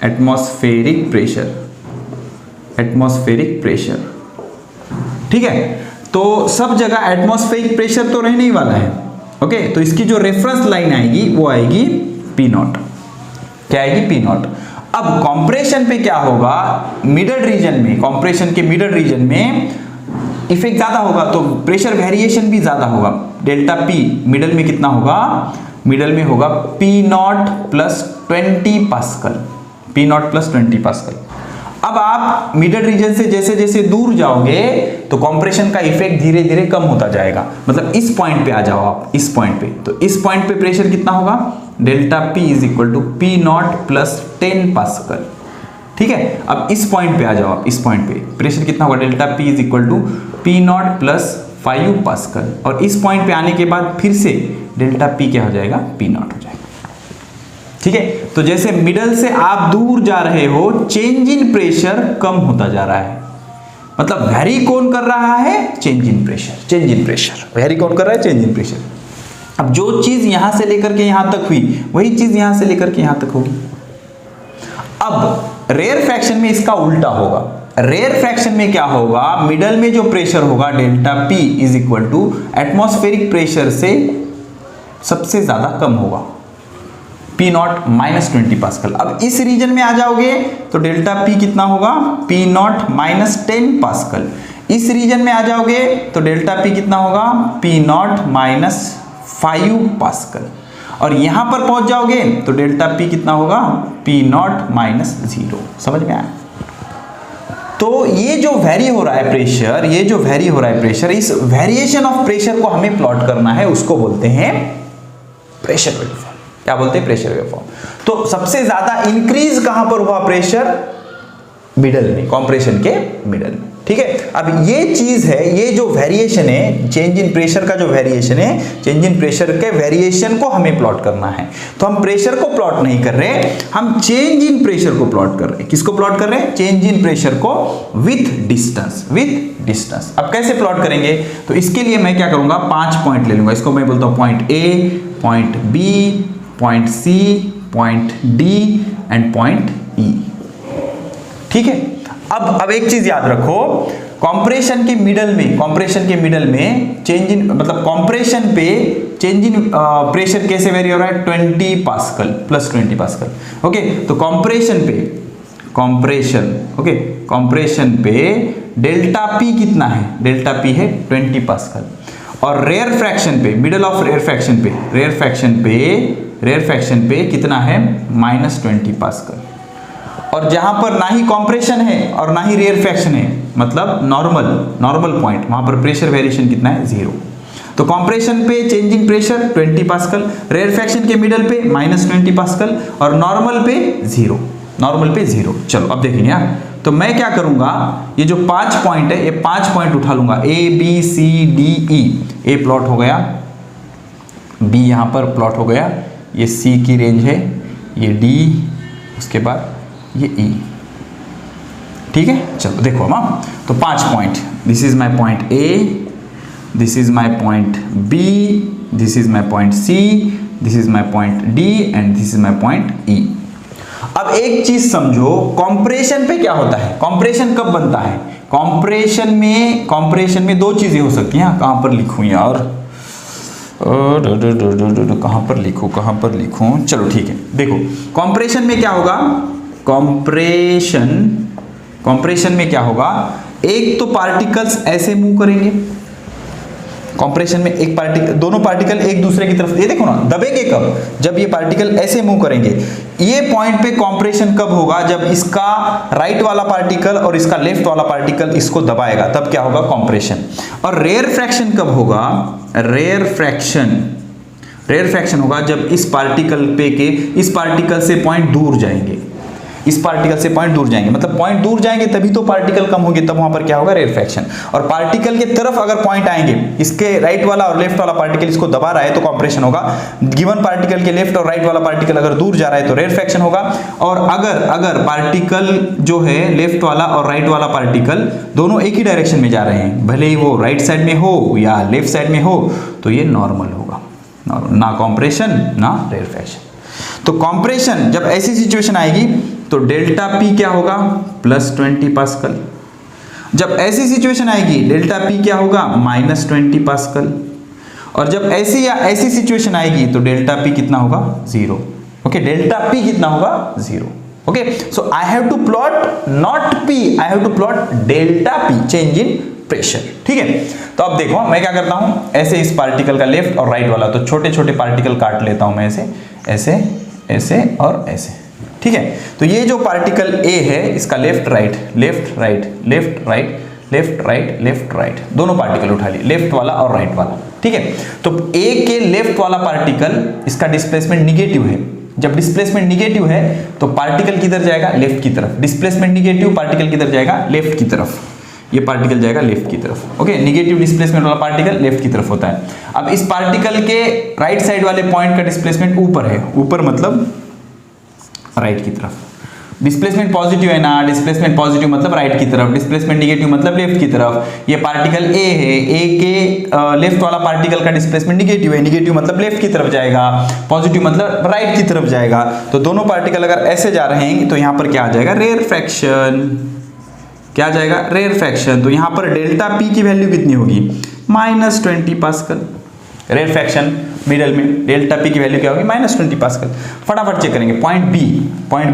atmospheric pressure, atmospheric pressure, ठीक है। तो सब जगह एटमॉस्फेरिक प्रेशर तो रहने ही वाला है, ओके। तो इसकी जो रेफरेंस लाइन आएगी वो आएगी पी नॉट, क्या आएगी, पी नॉट। अब कॉम्प्रेशन पे क्या होगा, मिडल रीजन में, कॉम्प्रेशन के मिडल रीजन में इफेक्ट ज्यादा होगा तो प्रेशर वेरिएशन भी ज्यादा होगा। डेल्टा पी मिडल में कितना होगा, मिडल में होगा P naught plus 20 pascal, P naught plus 20 pascal. अब आप मिडल रीजन से जैसे जैसे दूर जाओगे तो कॉम्प्रेशन का इफेक्ट धीरे धीरे कम होता जाएगा। मतलब इस पॉइंट पे आ जाओ आप, इस पॉइंट पे, तो इस पॉइंट पे प्रेशर कितना होगा, delta P is equal to P naught plus 10 pascal, ठीक है। अब इस पॉइंट पे आ जाओ आप, इस पॉइंट पे प्रेशर कितना होगा, delta P is equal to P naught plus 5 pascal, और इस पॉइंट पे आने के बाद फिर से डेल्टा पी क्या हो जाएगा, पी नॉट हो जाएगा, ठीक है। तो जैसे मिडल से आप दूर जा रहे हो चेंज इन प्रेशर कम होता जा रहा है, मतलब वेरी कौन कर रहा है, change in pressure, change in pressure, very कौन कर रहा है, चेंज इन प्रेशर। अब जो चीज यहां से लेकर के यहां तक हुई वही चीज यहां से लेकर के यहां तक होगी। अब रेयरफैक्शन में इसका उल्टा होगा, रेयरफैक्शन में क्या होगा, मिडल में जो प्रेशर होगा delta P is equal to atmospheric pressure से सबसे ज्यादा कम होगा, पी नॉट माइनस 20 पास्कल। अब इस रीजन में आ जाओगे तो डेल्टा पी कितना होगा, पी नॉट माइनस 10 पास्कल। इस रीजन में आ जाओगे तो डेल्टा पी कितना होगा, पी नॉट माइनस 5 पास्कल, और यहां पर पहुंच जाओगे तो डेल्टा पी कितना होगा, पी नॉट माइनस 0। समझ में आया। तो ये जो वेरी हो रहा है प्रेशर, ये जो वेरी हो रहा है प्रेशर, इस वेरिएशन ऑफ प्रेशर को हमें प्लॉट करना है, उसको बोलते हैं प्रेशर वेवफॉर्म। क्या बोलते हैं, प्रेशर वेवफॉर्म। तो सबसे ज्यादा इंक्रीज कहां पर हुआ प्रेशर, मिडल में, कॉम्प्रेशन के मिडल में, ठीक है। अब ये चीज है, ये जो वेरिएशन है, चेंज इन प्रेशर का जो वेरिएशन है, चेंज इन प्रेशर के वेरिएशन को हमें प्लॉट करना है। तो हम प्रेशर को प्लॉट नहीं कर रहे, हम चेंज इन प्रेशर को प्लॉट कर रहे हैं। किसको प्लॉट कर रहे हैं, चेंज इन प्रेशर को विथ डिस्टेंस, विथ डिस्टेंस। अब कैसे प्लॉट करेंगे, तो इसके लिए मैं क्या करूंगा, 5 पॉइंट ले लूंगा। इसको मैं बोलता हूं point A, point B, point C, point D and point E, ठीक है। अब एक चीज याद रखो, कॉम्प्रेशन के मिडल में, कॉम्प्रेशन के मिडल में चेंज इन, मतलब कॉम्प्रेशन पे चेंज इन प्रेशर कैसे वेरी हो रहा है, 20 पास्कल प्लस 20 पास्कल, ओके। तो कॉम्प्रेशन पे, कॉम्प्रेशन, ओके, कॉम्प्रेशन पे डेल्टा पी कितना है, डेल्टा पी है 20 पास्कल, और रेयर फ्रैक्शन पे, मिडल ऑफ रेयर फ्रैक्शन पे, रेयर फ्रैक्शन पे कितना है, माइनस 20 पास्कल। और जहां पर ना ही कॉम्प्रेशन है और ना ही रेयर फ्रैक्शन है, मतलब नॉर्मल पॉइंट, वहां पर प्रेशर वेरिएशन कितना है, 0। तो कॉम्प्रेशन पे changing pressure 20 pascal, rarefaction के मिडल पे माइनस 20 पास्कल, और नॉर्मल पे 0, नॉर्मल पे 0। चलो अब देखेंगे यार, तो मैं क्या करूंगा, ये जो 5 पॉइंट है, ये 5 पॉइंट उठा लूंगा, A B C D E. A plot हो गया, बी यहां पर प्लॉट हो गया, ये सी की रेंज है, ये डी, उसके बाद ये ई, ठीक है। चलो देखो हम, तो 5 point, this is my point A, this is my point B, this is my point C, this is my point D and this is my point E. अब एक चीज समझो, कॉम्प्रेशन पे क्या होता है, कॉम्प्रेशन कब बनता है, कॉम्प्रेशन में 2 चीजें हो सकती हैं। कहां पर लिखूं यार, कहां पर लिखूं, चलो ठीक है। देखो कॉम्प्रेशन में क्या होगा, कॉम्प्रेशन में क्या होगा, एक तो पार्टिकल्स ऐसे मूव करेंगे, कंप्रेशन में एक पार्टिकल, दोनों पार्टिकल एक दूसरे की तरफ, ये देखो ना, दबेंगे कब, जब ये पार्टिकल ऐसे मूव करेंगे। ये पॉइंट पे कंप्रेशन कब होगा, जब इसका राइट वाला पार्टिकल और इसका लेफ्ट वाला पार्टिकल इसको दबाएगा, तब क्या होगा, कंप्रेशन। और रेयर फ्रैक्शन कब होगा, रेयर फ्रैक्शन होगा जब इस पार्टिकल पे के इस पार्टिकल से पॉइंट दूर जाएंगे, इस पार्टिकल से पॉइंट दूर जाएंगे, मतलब पॉइंट दूर जाएंगे तभी तो पार्टिकल कम होंगे, तब वहां पर क्या होगा, रेयर फ्रैक्शन। और पार्टिकल के तरफ अगर पॉइंट आएंगे, इसके राइट वाला और लेफ्ट वाला पार्टिकल इसको दबा रहा है तो कंप्रेशन होगा। गिवन पार्टिकल के लेफ्ट और राइट वाला पार्टिकल अगर दूर जा रहा है तो रेयर फ्रैक्शन होगा। और अगर पार्टिकल जो है लेफ्ट वाला और राइट वाला पार्टिकल दोनों एक ही डायरेक्शन में जा रहे हैं, भले ही वो राइट साइड में हो या लेफ्ट साइड में हो, तो ये नॉर्मल होगा, ना कंप्रेशन ना रेयर फ्रैक्शन। तो कंप्रेशन जब ऐसी सिचुएशन आएगी तो डेल्टा पी क्या होगा, +20 पास्कल। जब ऐसी सिचुएशन आएगी डेल्टा पी क्या होगा, -20 पास्कल। और जब ऐसी या ऐसी सिचुएशन आएगी तो डेल्टा पी कितना होगा, 0। ओके, डेल्टा पी कितना होगा, 0। Okay, so I have to plot naught P, I have to plot delta P, change in pressure. ठीक है, तो अब देखो मैं क्या करता हूं, ऐसे इस पार्टिकल का लेफ्ट और राइट वाला, तो छोटे छोटे पार्टिकल काट लेता हूं मैं, ऐसे ऐसे ऐसे और ऐसे। ठीक है, तो ये जो पार्टिकल ए है इसका left right left right left right left right left right, दोनों पार्टिकल उठा लिए, लेफ्ट वाला और राइट वाला। ठीक है, तो ए के लेफ्ट वाला पार्टिकल इसका डिस्प्लेसमेंट निगेटिव है। जब डिस्प्लेसमेंट निगेटिव है तो पार्टिकल किधर जाएगा, लेफ्ट की तरफ। डिस्प्लेसमेंट निगेटिव, पार्टिकल किधर जाएगा, लेफ्ट की तरफ। ये पार्टिकल जाएगा लेफ्ट की तरफ। ओके, निगेटिव डिस्प्लेसमेंट वाला पार्टिकल लेफ्ट की तरफ होता है। अब इस पार्टिकल के राइट साइड वाले पॉइंट का डिस्प्लेसमेंट ऊपर है, ऊपर मतलब राइट की तरफ। डिस्प्लेसमेंट पॉजिटिव है ना, डिस्प्लेसमेंट पॉजिटिव मतलब राइट की तरफ, डिस्प्लेसमेंट निगेटिव मतलब लेफ्ट की तरफ। ये पार्टिकल ए है, ए के लेफ्ट वाला पार्टिकल का डिस्प्लेसमेंट निगेटिव है, निगेटिव मतलब लेफ्ट की तरफ जाएगा, पॉजिटिव मतलब राइट की तरफ जाएगा। तो दोनों पार्टिकल अगर ऐसे जा रहे हैं तो यहां पर क्या आ जाएगा, रेयर फ्रैक्शन। क्या जाएगा, रेयर फ्रैक्शन। तो यहां पर डेल्टा पी की वैल्यू कितनी होगी, -20 पास्कल। रेयर फ्रैक्शन मिडल में, डेल्टा पी की वैल्यू क्या होगी, -20 पास्कल। फटाफट चेक करेंगे। पॉइंट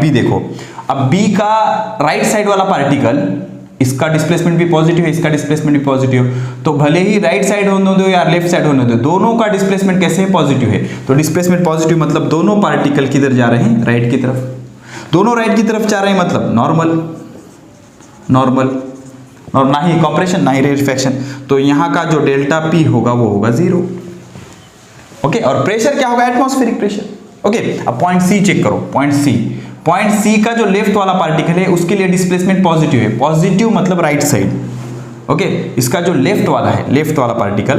बी देखो, अब बी का राइट साइड वाला पार्टिकल, इसका डिस्प्लेसमेंट भी पॉजिटिव है, इसका डिस्प्लेसमेंट भी पॉजिटिव, तो भले ही राइट साइड होने दो या लेफ्ट साइड होने दो, दोनों का डिस्प्लेसमेंट कैसे है, पॉजिटिव है। तो डिस्प्लेसमेंट पॉजिटिव मतलब दोनों पार्टिकल किधर जा रहे हैं, राइट की तरफ। दोनों राइट की तरफ जा रहे हैं मतलब नॉर्मल, और ना ही कंप्रेशन ना ही रेयर फ्रैक्शन। तो यहां का जो डेल्टा पी होगा वो होगा 0। ओके, और प्रेशर क्या होगा, एटमॉस्फेरिक प्रेशर। ओके, अब पॉइंट सी चेक करो। पॉइंट सी का जो लेफ्ट वाला पार्टिकल है उसके लिए डिस्प्लेसमेंट पॉजिटिव है, पॉजिटिव मतलब राइट साइड। ओके, इसका जो लेफ्ट वाला है, लेफ्ट वाला पार्टिकल,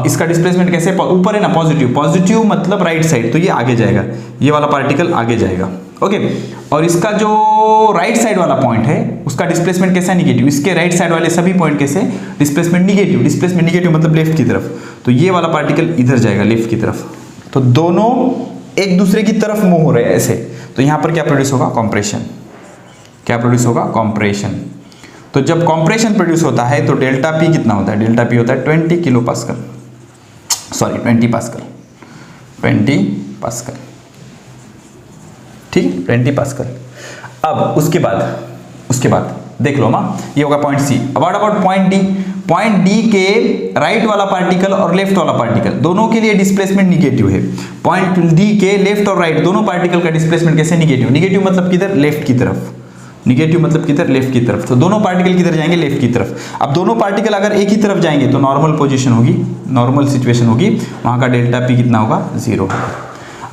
इसका डिस्प्लेसमेंट कैसे, ऊपर है ना, पॉजिटिव मतलब राइट साइड, तो ये आगे जाएगा, ये वाला पार्टिकल आगे जाएगा। ओके, और इसका जो राइट साइड वाला पॉइंट है उसका डिस्प्लेसमेंट कैसा, निगेटिव। इसके राइट साइड वाले सभी पॉइंट कैसे, डिस्प्लेसमेंट निगेटिव मतलब लेफ्ट की तरफ। तो ये वाला पार्टिकल इधर जाएगा लेफ्ट की तरफ। तो दोनों एक दूसरे की तरफ मूव हो रहे हैं ऐसे, तो यहां पर क्या प्रोड्यूस होगा, कंप्रेशन। क्या प्रोड्यूस होगा, कंप्रेशन। तो जब कंप्रेशन प्रोड्यूस होता है तो डेल्टा पी कितना होता है, डेल्टा पी होता है 20 kilo pascal, sorry 20 pascal, 20 pascal. ठीक है, 20 पास्कल। अब उसके बाद देख लो ना, ये होगा point C. About point D के राइट वाला पार्टिकल और लेफ्ट वाला पार्टिकल दोनों के लिए डिस्प्लेसमेंट निगेटिव है। पॉइंट डी के लेफ्ट और राइट दोनों पार्टिकल का डिस्प्लेसमेंट कैसे, निगेटिव मतलब किधर, लेफ्ट की तरफ। निगेटिव मतलब किधर, लेफ्ट की तरफ। तो दोनों पार्टिकल किधर जाएंगे, लेफ्ट की तरफ। अब दोनों पार्टिकल अगर एक ही तरफ जाएंगे तो नॉर्मल पोजीशन होगी, नॉर्मल सिचुएशन होगी, वहां का डेल्टा पी कितना होगा, 0 होगा।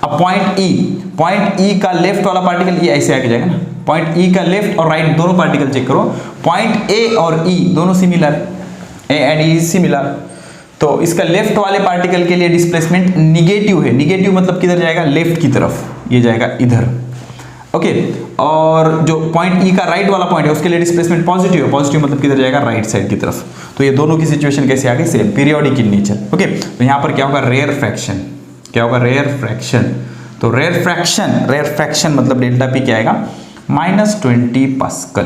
अब पॉइंट ई का लेफ्ट वाला पार्टिकल ये ऐसे आके जाएगा ना, पॉइंट ई का लेफ्ट और राइट दोनों पार्टिकल चेक करो, पॉइंट ए और ई दोनों similar, A and E similar. तो इसका लेफ्ट वाले पार्टिकल के लिए डिस्प्लेसमेंट निगेटिव है, निगेटिव मतलब किधर जाएगा, लेफ्ट की तरफ, ये जाएगा इधर। ओके, और जो पॉइंट ई का राइट वाला पॉइंट है उसके लिए डिस्प्लेसमेंट पॉजिटिव है, पॉजिटिव मतलब किधर जाएगा, राइट साइड की तरफ। तो ये दोनों की सिचुएशन कैसे आ गई, same, periodic in nature. Okay, तो यहाँ पर क्या होगा, रेयर फ्रैक्शन। क्या होगा, रेयर फ्रैक्शन। तो रेयर फ्रैक्शन मतलब डेल्टा पी क्या आएगा, -20 पास्कल।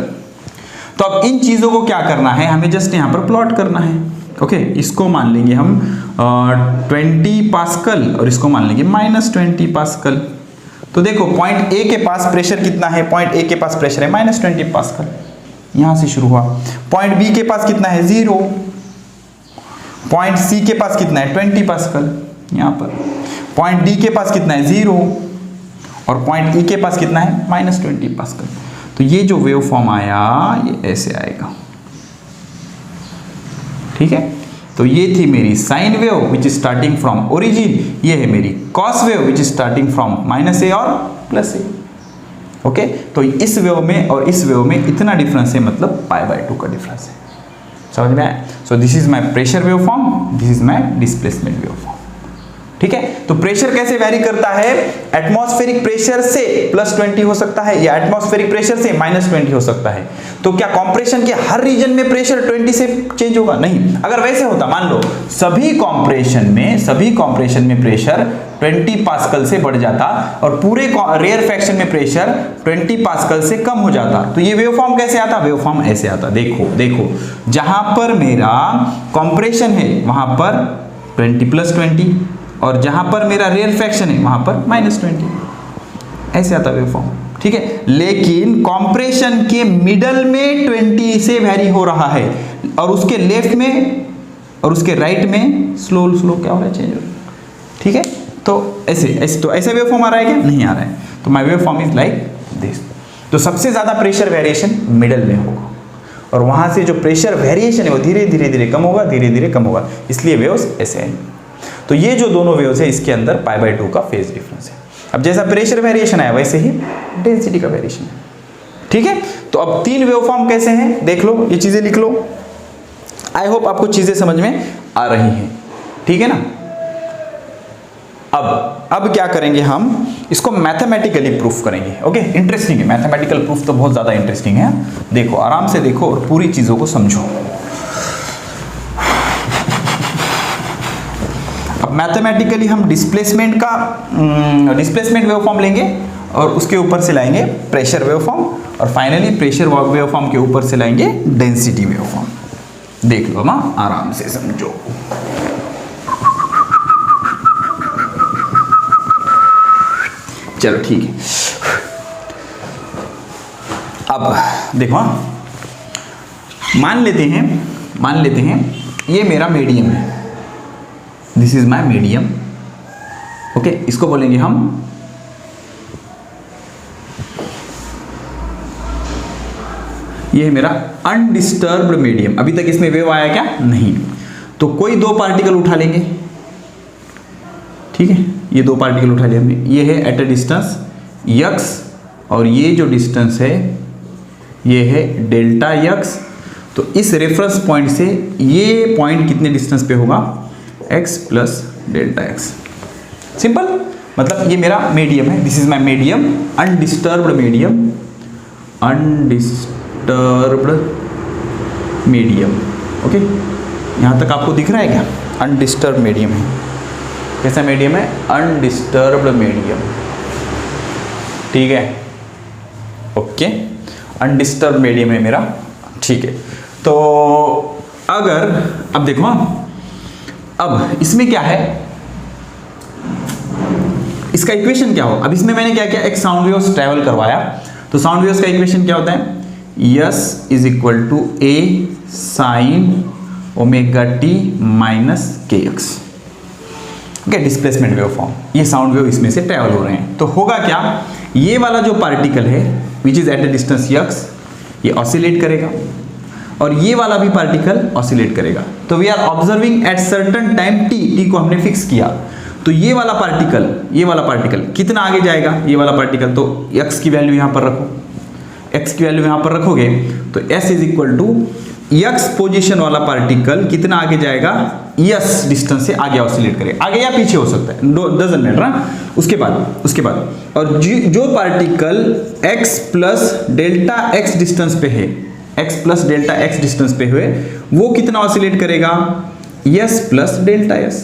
तो अब इन चीजों को क्या करना है, हमें जस्ट यहाँ पर प्लॉट करना है। ओके, इसको मान लेंगे हम 20 पास्कल और इसको मान लेंगे -20 पास्कल। तो देखो पॉइंट ए के पास प्रेशर कितना है, पॉइंट ए के पास प्रेशर है -20 पास्कल, यहां से शुरू हुआ। पॉइंट बी के पास कितना है, 0। पॉइंट सी के पास कितना है 20 पास्कल यहाँ पर, पॉइंट डी के पास कितना है 0 और पॉइंट ई के पास कितना है -20 पास्कल। तो ये जो वेव फॉर्म आया ये ऐसे आएगा, ठीक है। तो ये थी मेरी sine wave which is starting from origin, ये है मेरी cos wave which is starting from -a और +a। ओके, तो इस वेव में और इस वेव में इतना डिफरेंस है, मतलब π/2 का डिफरेंस है। समझ में आया? So this is my pressure wave form, this is my displacement wave form, ठीक है। तो प्रेशर कैसे वैरी करता है? एटमॉस्फेरिक प्रेशर से +20 हो सकता है या एटमॉस्फेरिक प्रेशर से -20 हो सकता है। तो क्या कंप्रेशन के हर रीजन में प्रेशर 20 से चेंज होगा? नहीं। अगर वैसे होता, मान लो सभी कंप्रेशन में प्रेशर 20 पास्कल से बढ़ जाता और पूरे रेयरफैक्शन में प्रेशर 20 पास्कल से कम हो जाता, तो ये वेव फॉर्म कैसे आता? वेव फॉर्म ऐसे आता। देखो जहां पर मेरा कंप्रेशन है वहां पर 20 + 20 और जहां पर मेरा रेयरफैक्शन है वहां पर -20, ऐसे आता वेव फॉर्म, ठीक है। लेकिन कंप्रेशन के मिडल में 20 से वैरी हो रहा है और उसके लेफ्ट में और उसके राइट में स्लो क्या हो रहा है, चेंज हो रहा है, ठीक है। तो ऐसे वेव फॉर्म आ रहा है क्या? नहीं आ रहा है। तो my wave form is like this. तो सबसे ज्यादा प्रेशर वेरिएशन मिडल में होगा और वहां से जो प्रेशर वेरिएशन है वो धीरे धीरे कम होगा, इसलिए वेव्स ऐसे हैं। तो ये जो दोनों वेव्स है इसके अंदर π/2 का फेज डिफरेंस है। अब जैसा प्रेशर वेरिएशन है वैसे ही डेंसिटी का वेरिएशन है, ठीक है। तो अब 3 वेव फॉर्म कैसे हैं देख लो, ये चीजें लिख लो। आई होप आपको चीजें समझ में आ रही हैं, ठीक है ना। अब क्या करेंगे, हम इसको मैथमेटिकली प्रूफ करेंगे। ओके, इंटरेस्टिंग है, मैथमेटिकल प्रूफ तो बहुत ज्यादा इंटरेस्टिंग है। देखो, आराम से देखो और पूरी चीजों को समझो। अब मैथमेटिकली हम डिस्प्लेसमेंट वेव फॉर्म लेंगे और उसके ऊपर से लाएंगे प्रेशर वेव फॉर्म और फाइनली प्रेशर वेव फॉर्म के ऊपर से लाएंगे डेंसिटी वेव फॉर्म। देख लो ना, आराम से समझो। चलो ठीक है। अब देखो, मान लेते हैं ये मेरा मीडियम है, this is my medium. Okay, इसको बोलेंगे हम ये है मेरा अनडिस्टर्ब्ड मीडियम। अभी तक इसमें वेव आया क्या? नहीं। तो कोई 2 पार्टिकल उठा लेंगे, ठीक है। ये 2 पार्टिकल उठा लिया हमने, ये है एट अ डिस्टेंस x और ये जो डिस्टेंस है ये है डेल्टा x। तो इस रेफरेंस पॉइंट से ये पॉइंट कितने डिस्टेंस पे होगा? x + delta x। सिंपल, मतलब ये मेरा मीडियम है, this is my medium, undisturbed medium. Okay, यहां तक आपको दिख रहा है क्या? अनडिस्टर्ब्ड मीडियम है। कैसा मीडियम है? अनडिस्टर्ब्ड मीडियम, ठीक है। ओके, अनडिस्टर्ब्ड मीडियम है मेरा, ठीक है। तो अगर अब देखो, अब इसमें क्या है, इसका इक्वेशन क्या हो? अब इसमें मैंने क्या किया, एक साउंड वेव्स ट्रैवल करवाया। तो साउंड वेव्स का इक्वेशन क्या होता है? S = A sin ωt - kx। Okay, displacement wave form, ये साउंड वेव इसमें से ट्रैवल हो रहे हैं। तो होगा क्या, ये वाला जो पार्टिकल है which is at a distance x, ये ऑसिलेट करेगा और ये वाला भी पार्टिकल ऑसिलेट करेगा। तो we are observing at certain time t को हमने फिक्स किया। तो ये वाला पार्टिकल कितना आगे जाएगा? ये वाला पार्टिकल, तो x की वैल्यू यहां पर रखो, x की वैल्यू यहां पर रखोगे तो s = x पोजीशन वाला पार्टिकल कितना आगे जाएगा? s डिस्टेंस से आगे ऑसिलेट करेगा, आगे या पीछे हो सकता है, डजंट मैटर ना। उसके बाद और जो particle x + delta x distance पे है, x + डेल्टा x डिस्टेंस पे हुए, वो कितना ऑसिलेट करेगा? s + delta s।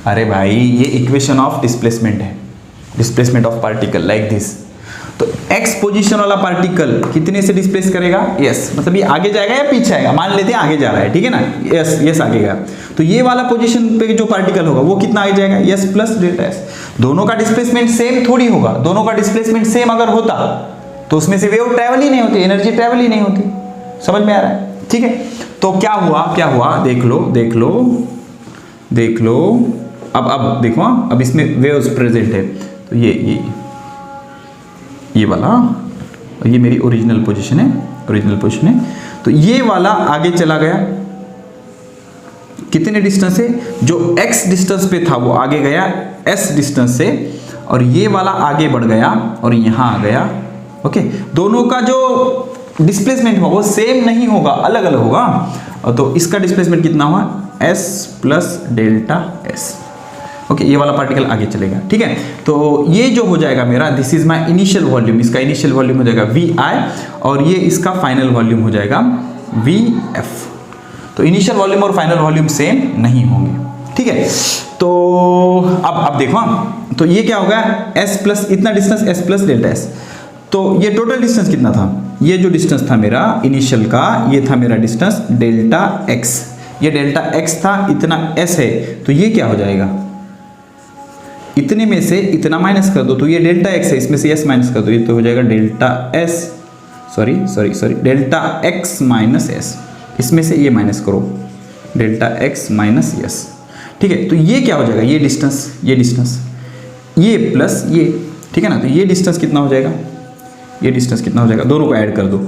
अरे भाई, ये इक्वेशन ऑफ डिस्प्लेसमेंट है, displacement of particle like this. तो x पोजीशन वाला पार्टिकल कितने से डिस्प्लेस करेगा? s, मतलब ये आगे जाएगा या पीछे आएगा? मान लेते हैं आगे जा रहा है, ठीक है ना, s आगे गया। तो ये वाला पोजीशन पे जो पार्टिकल होगा वो कितना आगे जाएगा? s + delta s। दोनों का डिस्प्लेसमेंट सेम थोड़ी होगा, दोनों का डिस्प्लेसमेंट सेम अगर होता तो उसमें से वेव ट्रैवल ही नहीं होती, एनर्जी ट्रैवल ही नहीं होती। समझ में आ रहा है? ठीक है, तो क्या हुआ देख लो। अब देखो, अब इसमें वेव्स प्रेजेंट है, तो ये वाला, ये मेरी ओरिजिनल पोजीशन है, तो ये वाला आगे चला गया, कितने डिस्टेंस से, जो x डिस्टेंस पे था वो आगे गया s डिस्टेंस से, और ये वाला आगे बढ़ गया और यहां आ गया। ओके, दोनों का जो डिस्प्लेसमेंट होगा वो सेम नहीं होगा, अलग अलग होगा, और तो इसका डिस्प्लेसमेंट कितना हुआ, s plus delta s। Okay, ये वाला पार्टिकल आगे चलेगा, ठीक है। तो ये जो हो जाएगा मेरा, this is my initial volume, इसका इनिशियल वॉल्यूम हो जाएगा vi, और ये इसका फाइनल वॉल्यूम हो जाएगा vf। तो इनिशियल वॉल्यूम और फाइनल वॉल्यूम सेम नहीं होंगे, ठीक है। तो अब देखो, तो ये क्या होगा, s प्लस इतना distance, s plus delta s। तो ये टोटल डिस्टेंस कितना था, ये जो डिस्टेंस था मेरा इनिशियल का, ये था मेरा डिस्टेंस डेल्टा x, ये डेल्टा x था, इतना s है, तो ये क्या हो जाएगा, इतने में से इतना माइनस कर दो, तो ये डेल्टा x है, इसमें से s माइनस कर दो, ये तो हो जाएगा delta s, sorry delta x minus s, इसमें से ये माइनस करो, डेल्टा x माइनस s, ठीक है। तो ये क्या हो जाएगा, ये डिस्टेंस ये प्लस ये, ठीक है ना, तो ये डिस्टेंस कितना हो जाएगा, ये डिस्टेंस कितना हो जाएगा, दोनों को ऐड कर दो,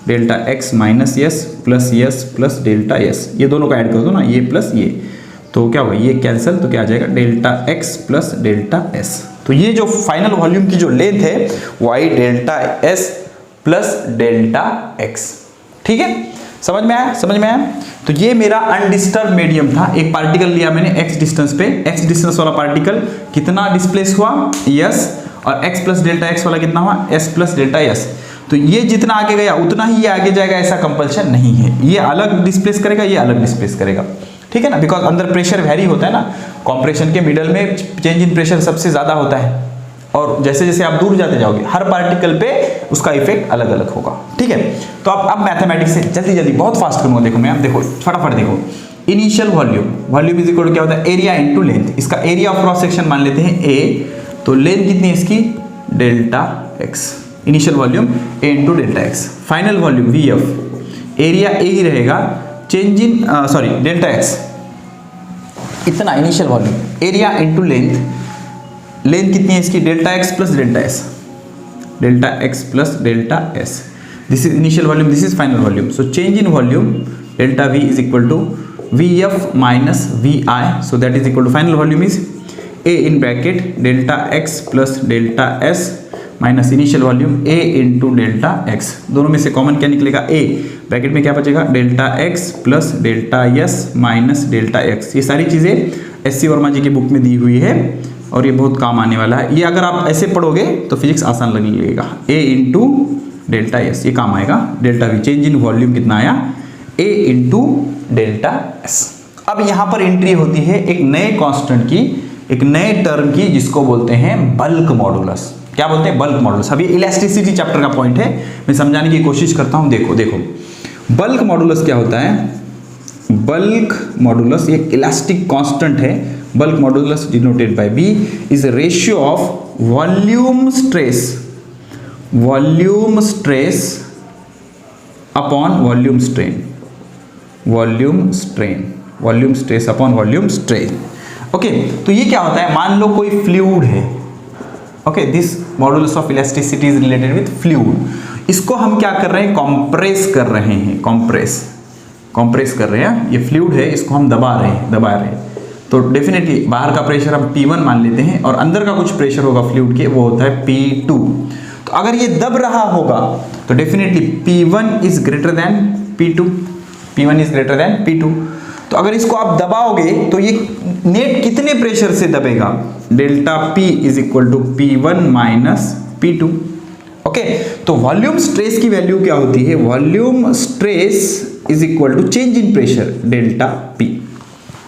delta x minus s plus delta s, ये दोनों को ऐड कर दो ना, ये प्लस ये, तो क्या होगा, ये कैंसिल, तो क्या आ जाएगा, delta x plus delta s। तो ये जो फाइनल वॉल्यूम की जो लेंथ है वो आई delta s plus delta x, ठीक है, समझ में आया। तो ये मेरा अनडिस्टर्ब मीडियम था, एक पार्टिकल लिया मैंने x डिस्टेंस पे, x डिस्टेंस वाला पार्टिकल कितना डिस्प्लेस हुआ, s, और x प्लस डेल्टा x वाला कितना हुआ, s प्लस डेल्टा s। तो ये जितना आगे गया उतना ही ये आगे जाएगा, ऐसा कंपल्शन नहीं है, ये अलग डिस्प्लेस करेगा, ये अलग डिस्प्लेस करेगा, ठीक है ना, बिकॉज अंदर प्रेशर वेरी होता है ना, कॉम्प्रेशन के मिडल में चेंज इन प्रेशर सबसे ज्यादा होता है, और जैसे जैसे आप दूर जाते जाओगे हर पार्टिकल पे उसका इफेक्ट अलग अलग होगा, ठीक है। तो अब मैथमेटिक्स से जल्दी बहुत फास्ट करूंगा, देखो मैं, अब देखो फटाफट देखो, initial volume is equal to क्या होता है, एरिया इनटू लेंथ, इसका एरिया ऑफ क्रॉस सेक्शन मान लेते हैं a, तो लेंथ कितनी है इसकी, delta x, initial volume a into delta x, final volume vf, area a ही रहेगा, चेंज इन डेल्टा x, इतना initial volume, area into length कितनी है इसकी, delta x plus delta s, this is initial volume, this is final volume, so change in volume delta v is equal to vf minus vi, so that is equal to final volume is a in bracket delta x plus delta s minus initial volume a into delta x, दोनों में से common क्या निकलेगा, a, bracket में क्या बचेगा, delta x plus delta s minus delta x। ये सारी चीज़ें SC वर्मा जी की बुक में दी हुई है और ये बहुत काम आने वाला है, ये अगर आप ऐसे पढ़ोगे तो फिजिक्स आसान लगने लगेगा, a इंटू डेल्टा s, ये काम आएगा, delta v, change in volume कितना आया, a इंटू डेल्टा s। अब यहाँ पर एंट्री होती है एक नए कॉन्स्टेंट की, एक नए टर्म की, जिसको बोलते हैं बल्क मॉडुलस। क्या बोलते हैं, बल्क मॉडुलस। अभी इलास्टिसिटी चैप्टर का पॉइंट है, मैं समझाने की कोशिश करता हूं। देखो बल्क मॉडुलस क्या होता है, बल्क मॉडुलस एक इलास्टिक कांस्टेंट है। Bulk modulus denoted by B is ratio of volume stress upon volume stress upon volume strain. Okay, तो ये क्या होता है, मान लो कोई फ्लूइड है, okay, this modulus of elasticity is related with fluid. इसको हम क्या कर रहे हैं, कंप्रेस कर रहे हैं, कंप्रेस कर रहे हैं, ये फ्लूइड है, इसको हम दबा रहे हैं। तो डेफिनेटली बाहर का प्रेशर हम P1 मान लेते हैं और अंदर का कुछ प्रेशर होगा फ्लूइड के, वो होता है P2। तो अगर ये दब रहा होगा तो definitely P1 is greater than P2। तो अगर इसको आप दबाओगे तो ये नेट कितने प्रेशर से दबेगा, delta P is equal to P1 minus P2। Okay, तो वॉल्यूम स्ट्रेस की वैल्यू क्या होती है, volume stress is equal to change in pressure delta P।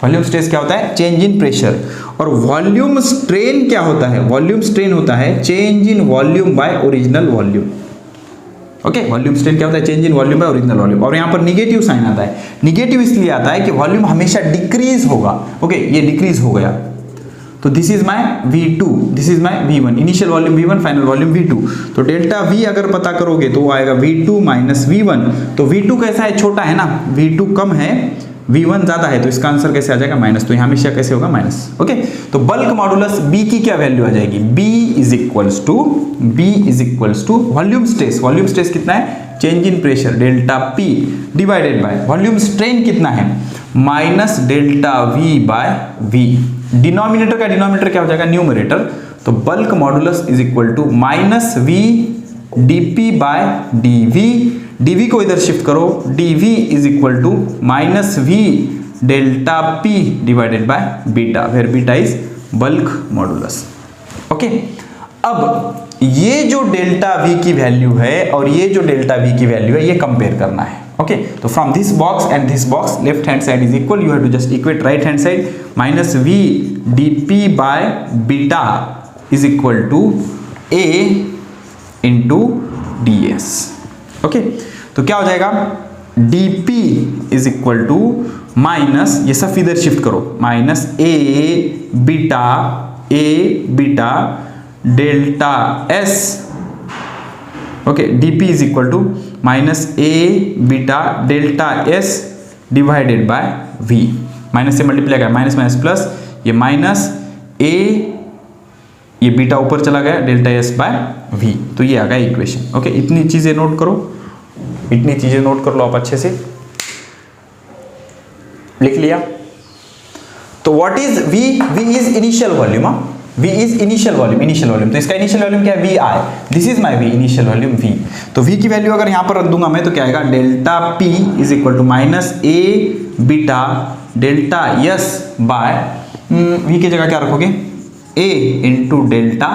Volume stress क्या होता है, चेंज इन प्रेशर। और वॉल्यूम स्ट्रेन क्या होता है, वॉल्यूम स्ट्रेन होता है change in volume by original volume. Okay, volume strain क्या होता है, change in volume by original volume. और यहाँ पर निगेटिव साइन आता है। निगेटिव इसलिए आता है कि वॉल्यूम हमेशा डिक्रीज होगा। ओके, ये डिक्रीज हो गया तो this is my V2, this is my V1, initial volume V1, final volume V2। तो डेल्टा V अगर पता करोगे तो वो आएगा V2 माइनस V1। तो V2 कैसा है, छोटा है ना, V2 कम है, V1 ज्यादा है, तो इसका आंसर कैसे आ जाएगा माइनस। तो यहाँ हमेशा कैसे होगा माइनस। ओके, तो बल्क मॉडुलस B की क्या वैल्यू आ जाएगी, B is equals to volume stress. Volume stress कितना है, change in pressure delta P divided by volume strain कितना है, minus delta V by V। Denominator का डिनोमिनेटर क्या हो जाएगा, न्यूमरेटर। तो bulk modulus is equal to minus V dP by dV। dV को इधर शिफ्ट करो, dV is equal to minus V delta P divided by beta, where beta is bulk modulus. Okay, अब ये जो डेल्टा V की value है और ये जो डेल्टा V की वैल्यू है, ये कंपेयर करना है। ओके, तो from this box and this box left hand side is equal, you have to just equate right hand side, minus V dP by beta is equal to A into ds। Okay, तो क्या हो जाएगा, dP is equal to minus, ये सब इधर shift करो, minus A beta delta S। Okay, dP is equal to minus A beta delta S divided by V। Minus से multiply कर, माइनस माइनस प्लस, ये माइनस A, ये beta ऊपर चला गया, डेल्टा S बाय V। तो ये आ गया इक्वेशन। ओके, इतनी चीजें नोट करो, इतनी चीजें नोट कर लो आप अच्छे से, लिख लिया। तो what is V? V is initial volume, V is initial volume, तो इसका इनिशियल वॉल्यूम क्या है, Vi। This is my V, initial volume V। तो V की वैल्यू अगर यहां पर रख दूंगा मैं, तो क्या आएगा, delta P is equal to minus A beta delta S by V की जगह क्या रखोगे, A into delta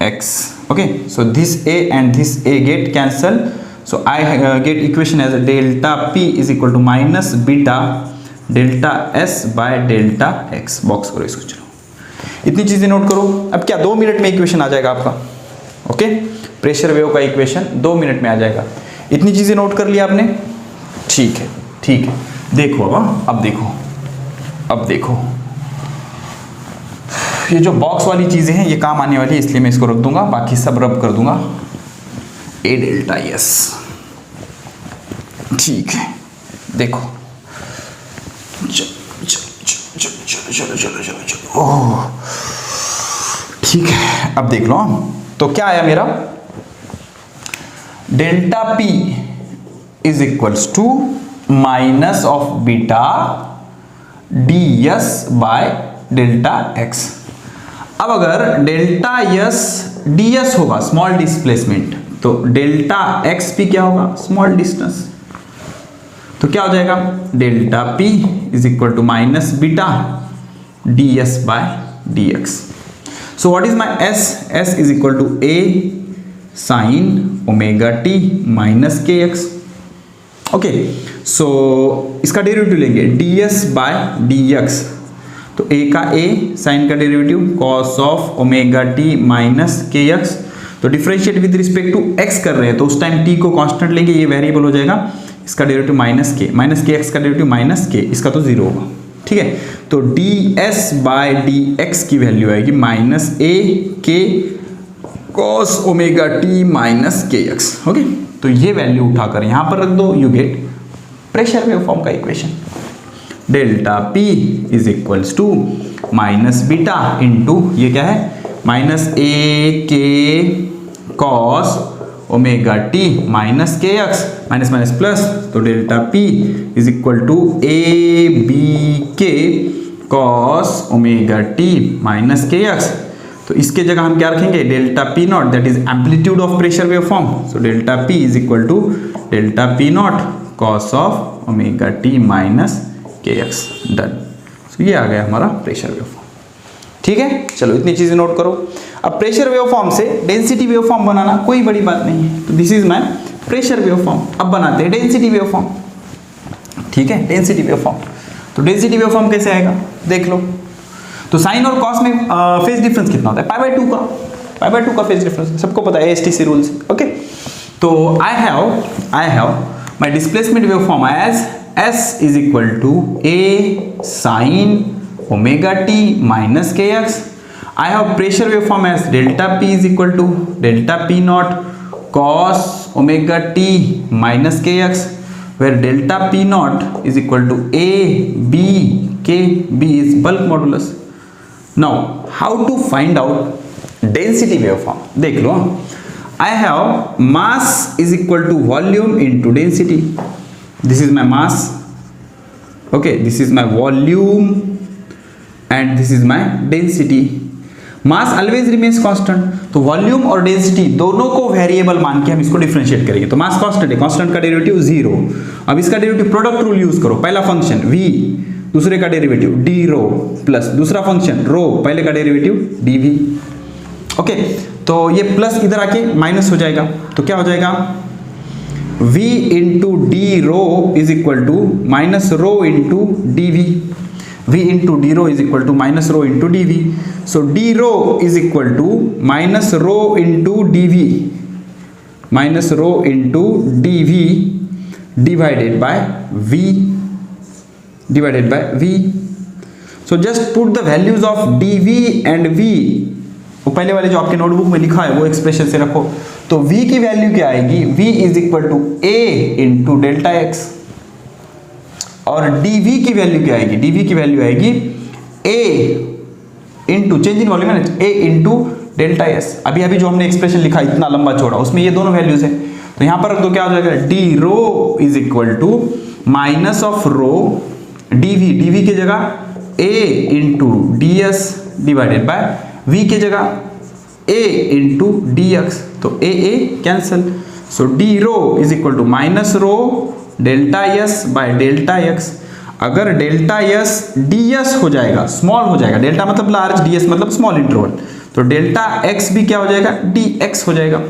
X। Okay, so this A and this A get cancel, so I get equation as delta P is equal to minus beta delta S by delta X। Box करो इसको, चलो इतनी चीजें note करो। अब क्या 2 minute में equation आ जाएगा आपका। ओके, प्रेशर वेव का इक्वेशन 2 मिनट में आ जाएगा। इतनी चीजें नोट कर लिया आपने, ठीक है, ठीक है। देखो अब देखो ये जो बॉक्स वाली चीजें हैं ये काम आने वाली है, इसलिए मैं इसको रख दूंगा, बाकी सब रब कर दूंगा A डेल्टा S। ठीक है, देखो, चलो ओह ठीक है। अब देख लो, तो क्या आया मेरा, delta P is equals to minus of beta ds by delta x। अब अगर डेल्टा S ds होगा स्मॉल डिस्प्लेसमेंट, तो डेल्टा x भी क्या होगा, स्मॉल डिस्टेंस। तो क्या हो जाएगा, delta P is equal to minus beta ds bye dx। So what is my s? s is equal to a sine omega t minus kx। Okay, so इसका derivative लेंगे ds bye dx, तो a का a, sine का derivative cos of omega t minus kx। तो differentiate with respect to x कर रहे हैं, तो उस टाइम t को कांस्टेंट लेंगे, ये वेरिएबल हो जाएगा, इसका डेरिवेटिव माइनस के एक्स का डेरिवेटिव माइनस के, इसका तो 0 होगा। ठीक है, तो ds बाय dx की वैल्यू आएगी minus a K cos omega t minus kx। Okay, तो ये वैल्यू उठाकर यहां पर रख दो, यू गेट प्रेशर वेवफॉर्म का इक्वेशन। Delta P is equals to minus beta into ये क्या है, minus a K cos omega t minus kx, minus minus plus, तो delta P is equal to a b के cos omega t minus kx। तो इसके जगह हम क्या रखेंगे, delta P naught, that is amplitude of pressure waveform. So delta P is equal to delta P naught cos of omega t minus kx। Done. So ये आ गया हमारा प्रेशर वेवफॉर्म। ठीक है, चलो इतनी चीजें नोट करो। अब प्रेशर वेवफॉर्म से डेंसिटी वेवफॉर्म बनाना कोई बड़ी बात नहीं है, तो this is my pressure waveform. अब बनाते हैं डेंसिटी वेवफॉर्म। ठीक है, डेंसिटी वेवफॉर्म, तो डेंसिटी वेवफॉर्म कैसे आएगा देख लो। तो साइन और कॉस में फेज डिफरेंस कितना होता है, पाई बाय टू का फेज डिफरेंस सबको पता है, ASTC rules. Okay, so I have my displacement waveform as S is equal to a sine omega t minus kx. I have pressure waveform as delta p is equal to delta p naught cos omega t minus kx, where delta p naught is equal to a b k. B is bulk modulus. Now how to find out density waveform? देख लो, I have mass is equal to volume into density. This is my mass, okay, this is my volume and this is my density. Mass always remains constant, तो volume और density दोनों को variable मान के हम इसको differentiate करेंगे. तो मास कांस्टेंट है, कांस्टेंट का डेरिवेटिव 0. अब इसका डेरिवेटिव प्रोडक्ट रूल यूज करो. पहला फंक्शन v, दूसरे का डेरिवेटिव d रो प्लस दूसरा फंक्शन रो, पहले का डेरिवेटिव dv. ओके, तो ये प्लस इधर आके माइनस हो जाएगा, तो क्या हो जाएगा v into D rho is equal to minus rho into dv. v into D rho is equal to minus rho into dv. So D rho is equal to minus rho into dv, minus rho into dv divided by v, divided by v. So just put the values of dv and v. वो पहले वाले जो आपके notebook में लिखा है वो expression से रखो. तो v की वैल्यू क्या आएगी? v is equal to a into delta X. और dv की वैल्यू क्या आएगी? dv की वैल्यू आएगी a into change in volume है, a इंटू डेल्टा एस. अभी अभी जो हमने एक्सप्रेशन लिखा इतना लंबा चौड़ा, उसमें ये दोनों वैल्यूज है. तो यहां पर रख दो, क्या हो जाएगा? D rho is equal to minus of rho dv, dv की जगह a into D S divided by v की जगह a इंटू डी एक्स. तो a cancel. So D rho is equal to minus rho delta S by delta X. अगर delta S D S हो जाएगा, small हो जाएगा, delta मतलब large, D S मतलब स्मॉल इंटरवल, तो डेल्टा एक्स भी क्या हो जाएगा? डी एक्स हो जाएगा.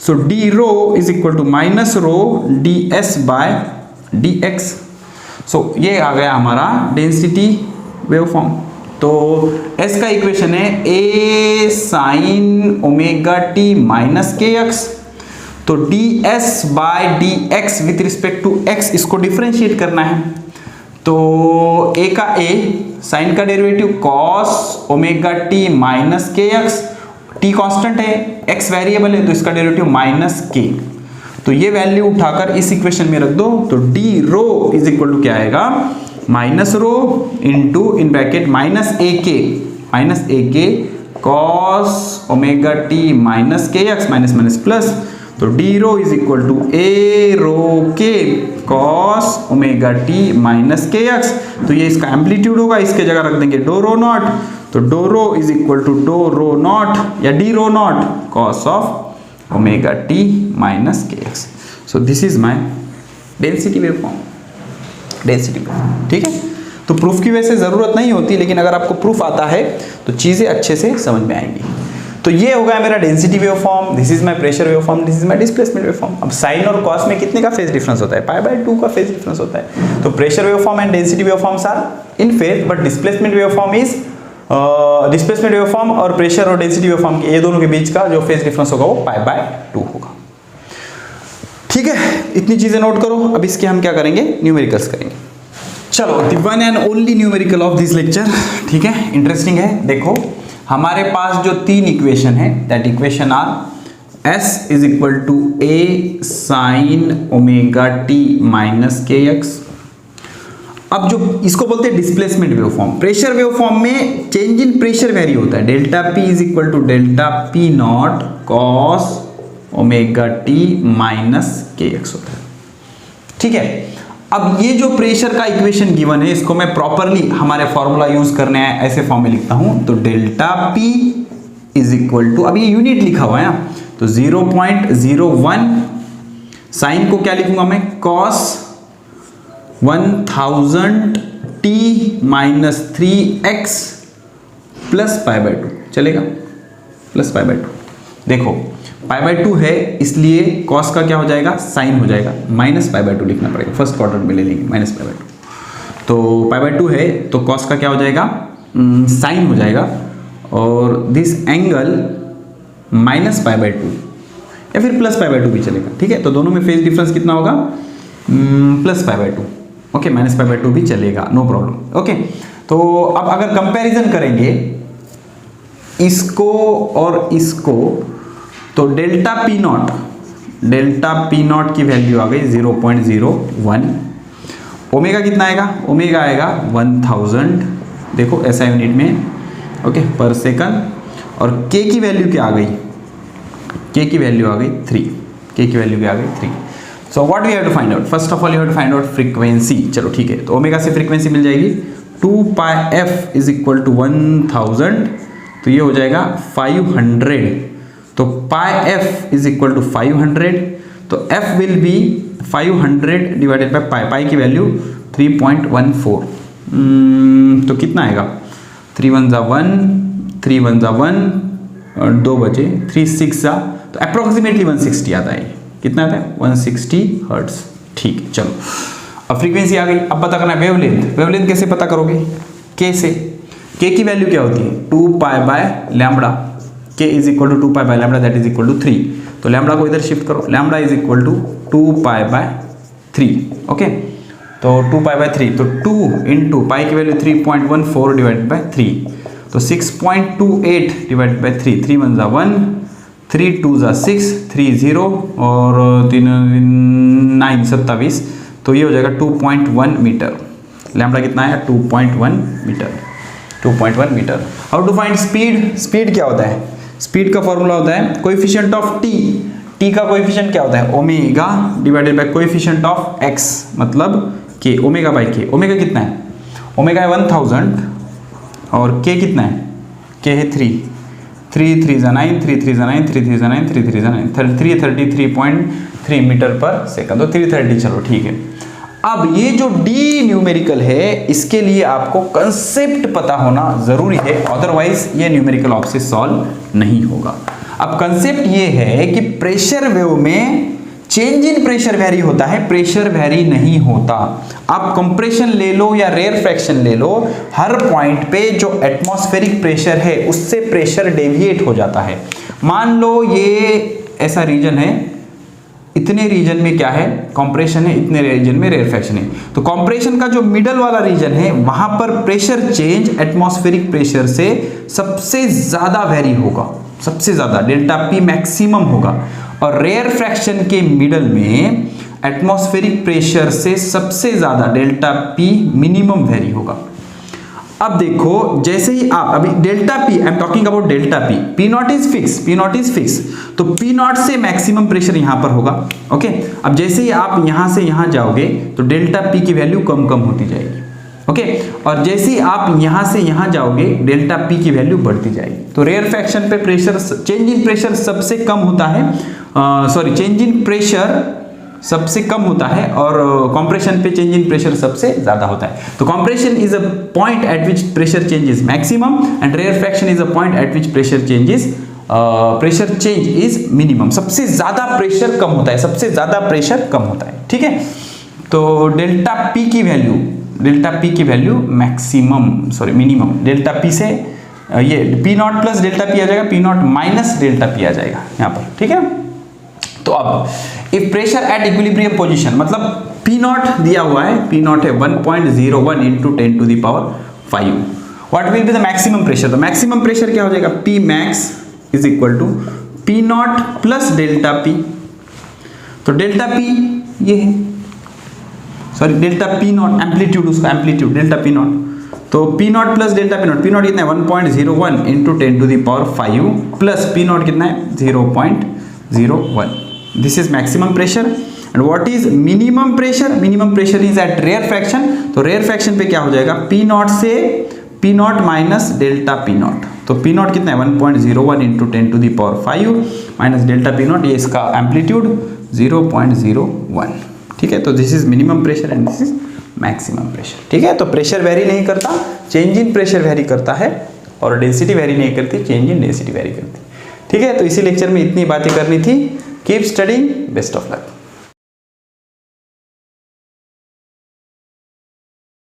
So D rho is equal to minus rho d s by d x. So ये आ गया हमारा डेंसिटी वेवफॉर्म. तो S का इक्वेशन है a sine omega t minus के एक्स. तो ds by d x with respect to x, इसको डिफरेंशिएट करना है. तो a का a, साइन का derivative cos omega t minus के एक्स. t कांस्टेंट है, x वेरिएबल है, तो इसका डेरिवेटिव माइनस के. तो ये वैल्यू उठाकर इस इक्वेशन में रख दो. तो d rho is equal to क्या आएगा? Minus rho into in bracket minus a k cos omega t minus के एक्स, माइनस माइनस प्लस. तो d rho is equal to a rho k cos omega t minus के x. तो ये इसका amplitude होगा, इसके जगह रख देंगे डो रो नॉट. तो डो रो इज इक्वल टू डो रो नॉट या d rho naught cos of omega t minus के x. So this is my density waveform. Density waveform, ठीक है. तो प्रूफ की वैसे ज़रूरत नहीं होती, लेकिन अगर आपको प्रूफ आता है तो चीज़ें अच्छे से समझ में आएंगी. तो ये हो गया मेरा density waveform. This is my pressure waveform, this is my displacement waveform. अब साइन और कॉस में कितने का फेज डिफरेंस होता है? π/2 का फेज डिफरेंस होता है. तो pressure waveform and density waveforms are in phase, but displacement waveform is displacement waveform और प्रेशर और डेंसिटी वेवफॉर्म के ये दोनों के बीच का जो फेज डिफरेंस होगा वो π/2 होगा. ठीक है, इतनी चीजें नोट करो. अब इसके हम क्या करेंगे? न्यूमेरिकल्स करेंगे. चलो, the one and only numerical of this lecture. ठीक है, इंटरेस्टिंग है. देखो हमारे पास जो तीन इक्वेशन है, that equation are s is equal to a sine omega t minus के एक्स. अब जो इसको बोलते हैं डिस्प्लेसमेंट वेवफॉर्म. प्रेशर वेवफॉर्म में चेंज इन प्रेशर वेरी होता है. Delta p is equal to delta p naught cos omega t minus के एक्स होता है. ठीक है. अब ये जो प्रेशर का इक्वेशन गिवन है, इसको मैं प्रॉपरली हमारे फॉर्मूला यूज करने हैं ऐसे फॉर्म में लिखता हूं. तो delta p is equal to, अब ये यूनिट लिखा हुआ है ना, तो 0.01. साइन को क्या लिखूंगा मैं? Cos 1000 t minus 3x plus π/2 चलेगा. प्लस π/2. देखो π/2 है, इसलिए cos का क्या हो जाएगा? साइन हो जाएगा. माइनस π/2 लिखना पड़ेगा, फर्स्ट क्वाड्रेंट में ले लेंगे माइनस π/2. तो π/2 है तो cos का क्या हो जाएगा? साइन हो जाएगा. और दिस एंगल माइनस π/2 या फिर प्लस π/2 भी चलेगा. ठीक है, तो दोनों में फेज डिफरेंस कितना होगा? प्लस π/2. ओके, माइनस π/2 भी चलेगा, नो प्रॉब्लम. ओके, तो अब अगर कंपैरिजन करेंगे इसको और इसको, तो डेल्टा पी नॉट की वैल्यू आ गई 0.01। ओमेगा कितना आएगा? ओमेगा आएगा 1000, देखो ऐसा यूनिट में, ओके, पर सेकंड। और के की वैल्यू क्या आ गई? के की वैल्यू आ गई 3। के की वैल्यू क्या आ गई? 3। So what we have to find out? First of all you have to find out frequency. चलो ठीक है, तो ओमेगा से फ्रीक्वेंसी मिल जाएगी 2 pi f is equal to 1000, तो ये हो जाएगा 500। तो pi f is equal to 500, तो f will be 500 divided by pi. Pi की वैल्यू 3.14, तो कितना आएगा? 3 1 जा 1, 3 1 जा 1, 2 बचे, 3 6 जा, तो अप्रोक्सीमेटली 160 आता है। कितना आता है? 160 हर्ट्ज। ठीक है, चलो अब फ्रीक्वेंसी आ गई। अब पता करना है वेवलेंथ। वेवलेंथ कैसे पता करोगे? के से। के की वैल्यू क्या होती है? 2 pi by lambda. K is equal to 2 pi by lambda, that is equal to 3। तो लैम्बडा को इधर शिफ्ट करो, lambda is equal to 2 pi by 3। Okay, तो 2 पाई बाय 3, तो 2 इंटू पाई की वैल्यू 3.14 डिवाइडेड बाय 3, तो 6.28 डिवाइडेड बाय 3। 3 1 जा 1, 3 2 जा 6, 3 0 और 3 9 27, तो ये हो जाएगा 2.1 मीटर। लैम्बडा कितना है? 2.1 metre. 2.1 metre. How to find speed? Speed क्या होता है? स्पीड का फॉर्मूला होता है कोएफिशिएंट ऑफ टी। टी का कोएफिशिएंट क्या होता है? Omega divided by coefficient of X, मतलब के, ओमेगा बाय के। ओमेगा कितना है? ओमेगा है 1000 और के कितना है? के है 3। 3 3 जा 9, 3 3 जा 9, 3 3 जा 9, 3 3 जा 9, 33.3 मीटर पर सेकंड, तो 330। चलो ठीक है। अब ये जो डी न्यूमेरिकल है, इसके लिए आपको कंसेप्ट पता होना जरूरी है, अदरवाइज ये न्यूमेरिकल आपसे सॉल्व नहीं होगा। अब कंसेप्ट ये है कि प्रेशर वेव में चेंज इन प्रेशर वेरी होता है, प्रेशर वेरी नहीं होता। आप कंप्रेशन ले लो या रेयर फ्रैक्शन ले लो, हर पॉइंट पे जो एटमॉस्फेरिक प्रेशर है उससे प्रेशर डेविएट हो जाता है। मान लो ये ऐसा रीजन है, इतने रीजन में क्या है? कंप्रेशन है, इतने रीजन में रेयर फ्रैक्शन है। तो कंप्रेशन का जो मिडल वाला रीजन है, वहां पर प्रेशर चेंज एटमॉस्फेरिक प्रेशर से सबसे ज्यादा वेरी होगा, सबसे ज्यादा डेल्टा पी मैक्सिमम होगा। और रेयर फ्रैक्शन के मिडल में एटमॉस्फेरिक प्रेशर से सबसे ज्यादा डेल्टा पी मिनिमम वेरी होगा। अब देखो, जैसे ही आप अभी delta P, I am talking about delta P, P not is fix, P not is fix, तो पी नॉट से मैक्सिमम प्रेशर यहां पर होगा। ओके, अब जैसे ही आप यहां से यहां जाओगे तो डेल्टा पी की वैल्यू कम कम होती जाएगी। ओके, और जैसे ही आप यहां से यहां जाओगे डेल्टा पी की वैल्यू बढ़ती जाएगी। तो रेयर फ्रैक्शन पे प्रेशर, चेंज इन प्रेशर सबसे कम होता है, चेंज इन प्रेशर सबसे कम होता है और कंप्रेशन पे चेंज इन प्रेशर सबसे ज्यादा होता है। तो compression is a point at which pressure changes maximum and rarefaction is a point at which pressure change is minimum. सबसे ज्यादा प्रेशर कम होता है, सबसे ज्यादा प्रेशर कम होता है। ठीक है, तो डेल्टा पी की value maximum, sorry minimum, delta p से ये p naught plus delta p आ जाएगा, p naught minus delta p आ जाएगा यहाँ पर। ठीक है, तो अब if pressure at equilibrium position, मतलब पी नॉट दिया हुआ है, पी नॉट है 1.01 into 10 to the power 5, what will be the maximum pressure? तो मैक्सिमम प्रेशर क्या हो जाएगा? P max is equal to P naught plus delta P. तो डेल्टा पी ये है, sorry delta P naught, amplitude, उसका amplitude delta P naught, तो P naught plus delta P naught, P naught कितना है 1.01 into 10 to the power 5 plus P naught कितना है 0.01। This is maximum pressure. And what is minimum pressure? Minimum pressure is at rarefaction. तो rarefaction पे क्या हो जाएगा? P not से P naught minus delta P naught, तो P naught कितना है 1.01 into 10 to the power 5 minus delta P naught, ये इसका एम्पलीट्यूड 0.01। ठीक है, तो this is minimum pressure and this is maximum pressure. ठीक है, तो प्रेशर वेरी नहीं करता, चेंज इन प्रेशर वेरी करता है, और डेंसिटी वेरी नहीं करती, चेंज इन डेंसिटी वेरी करती। ठीक है, तो इसी लेक्चर में इतनी बातें करनी थी। Keep studying, best of luck.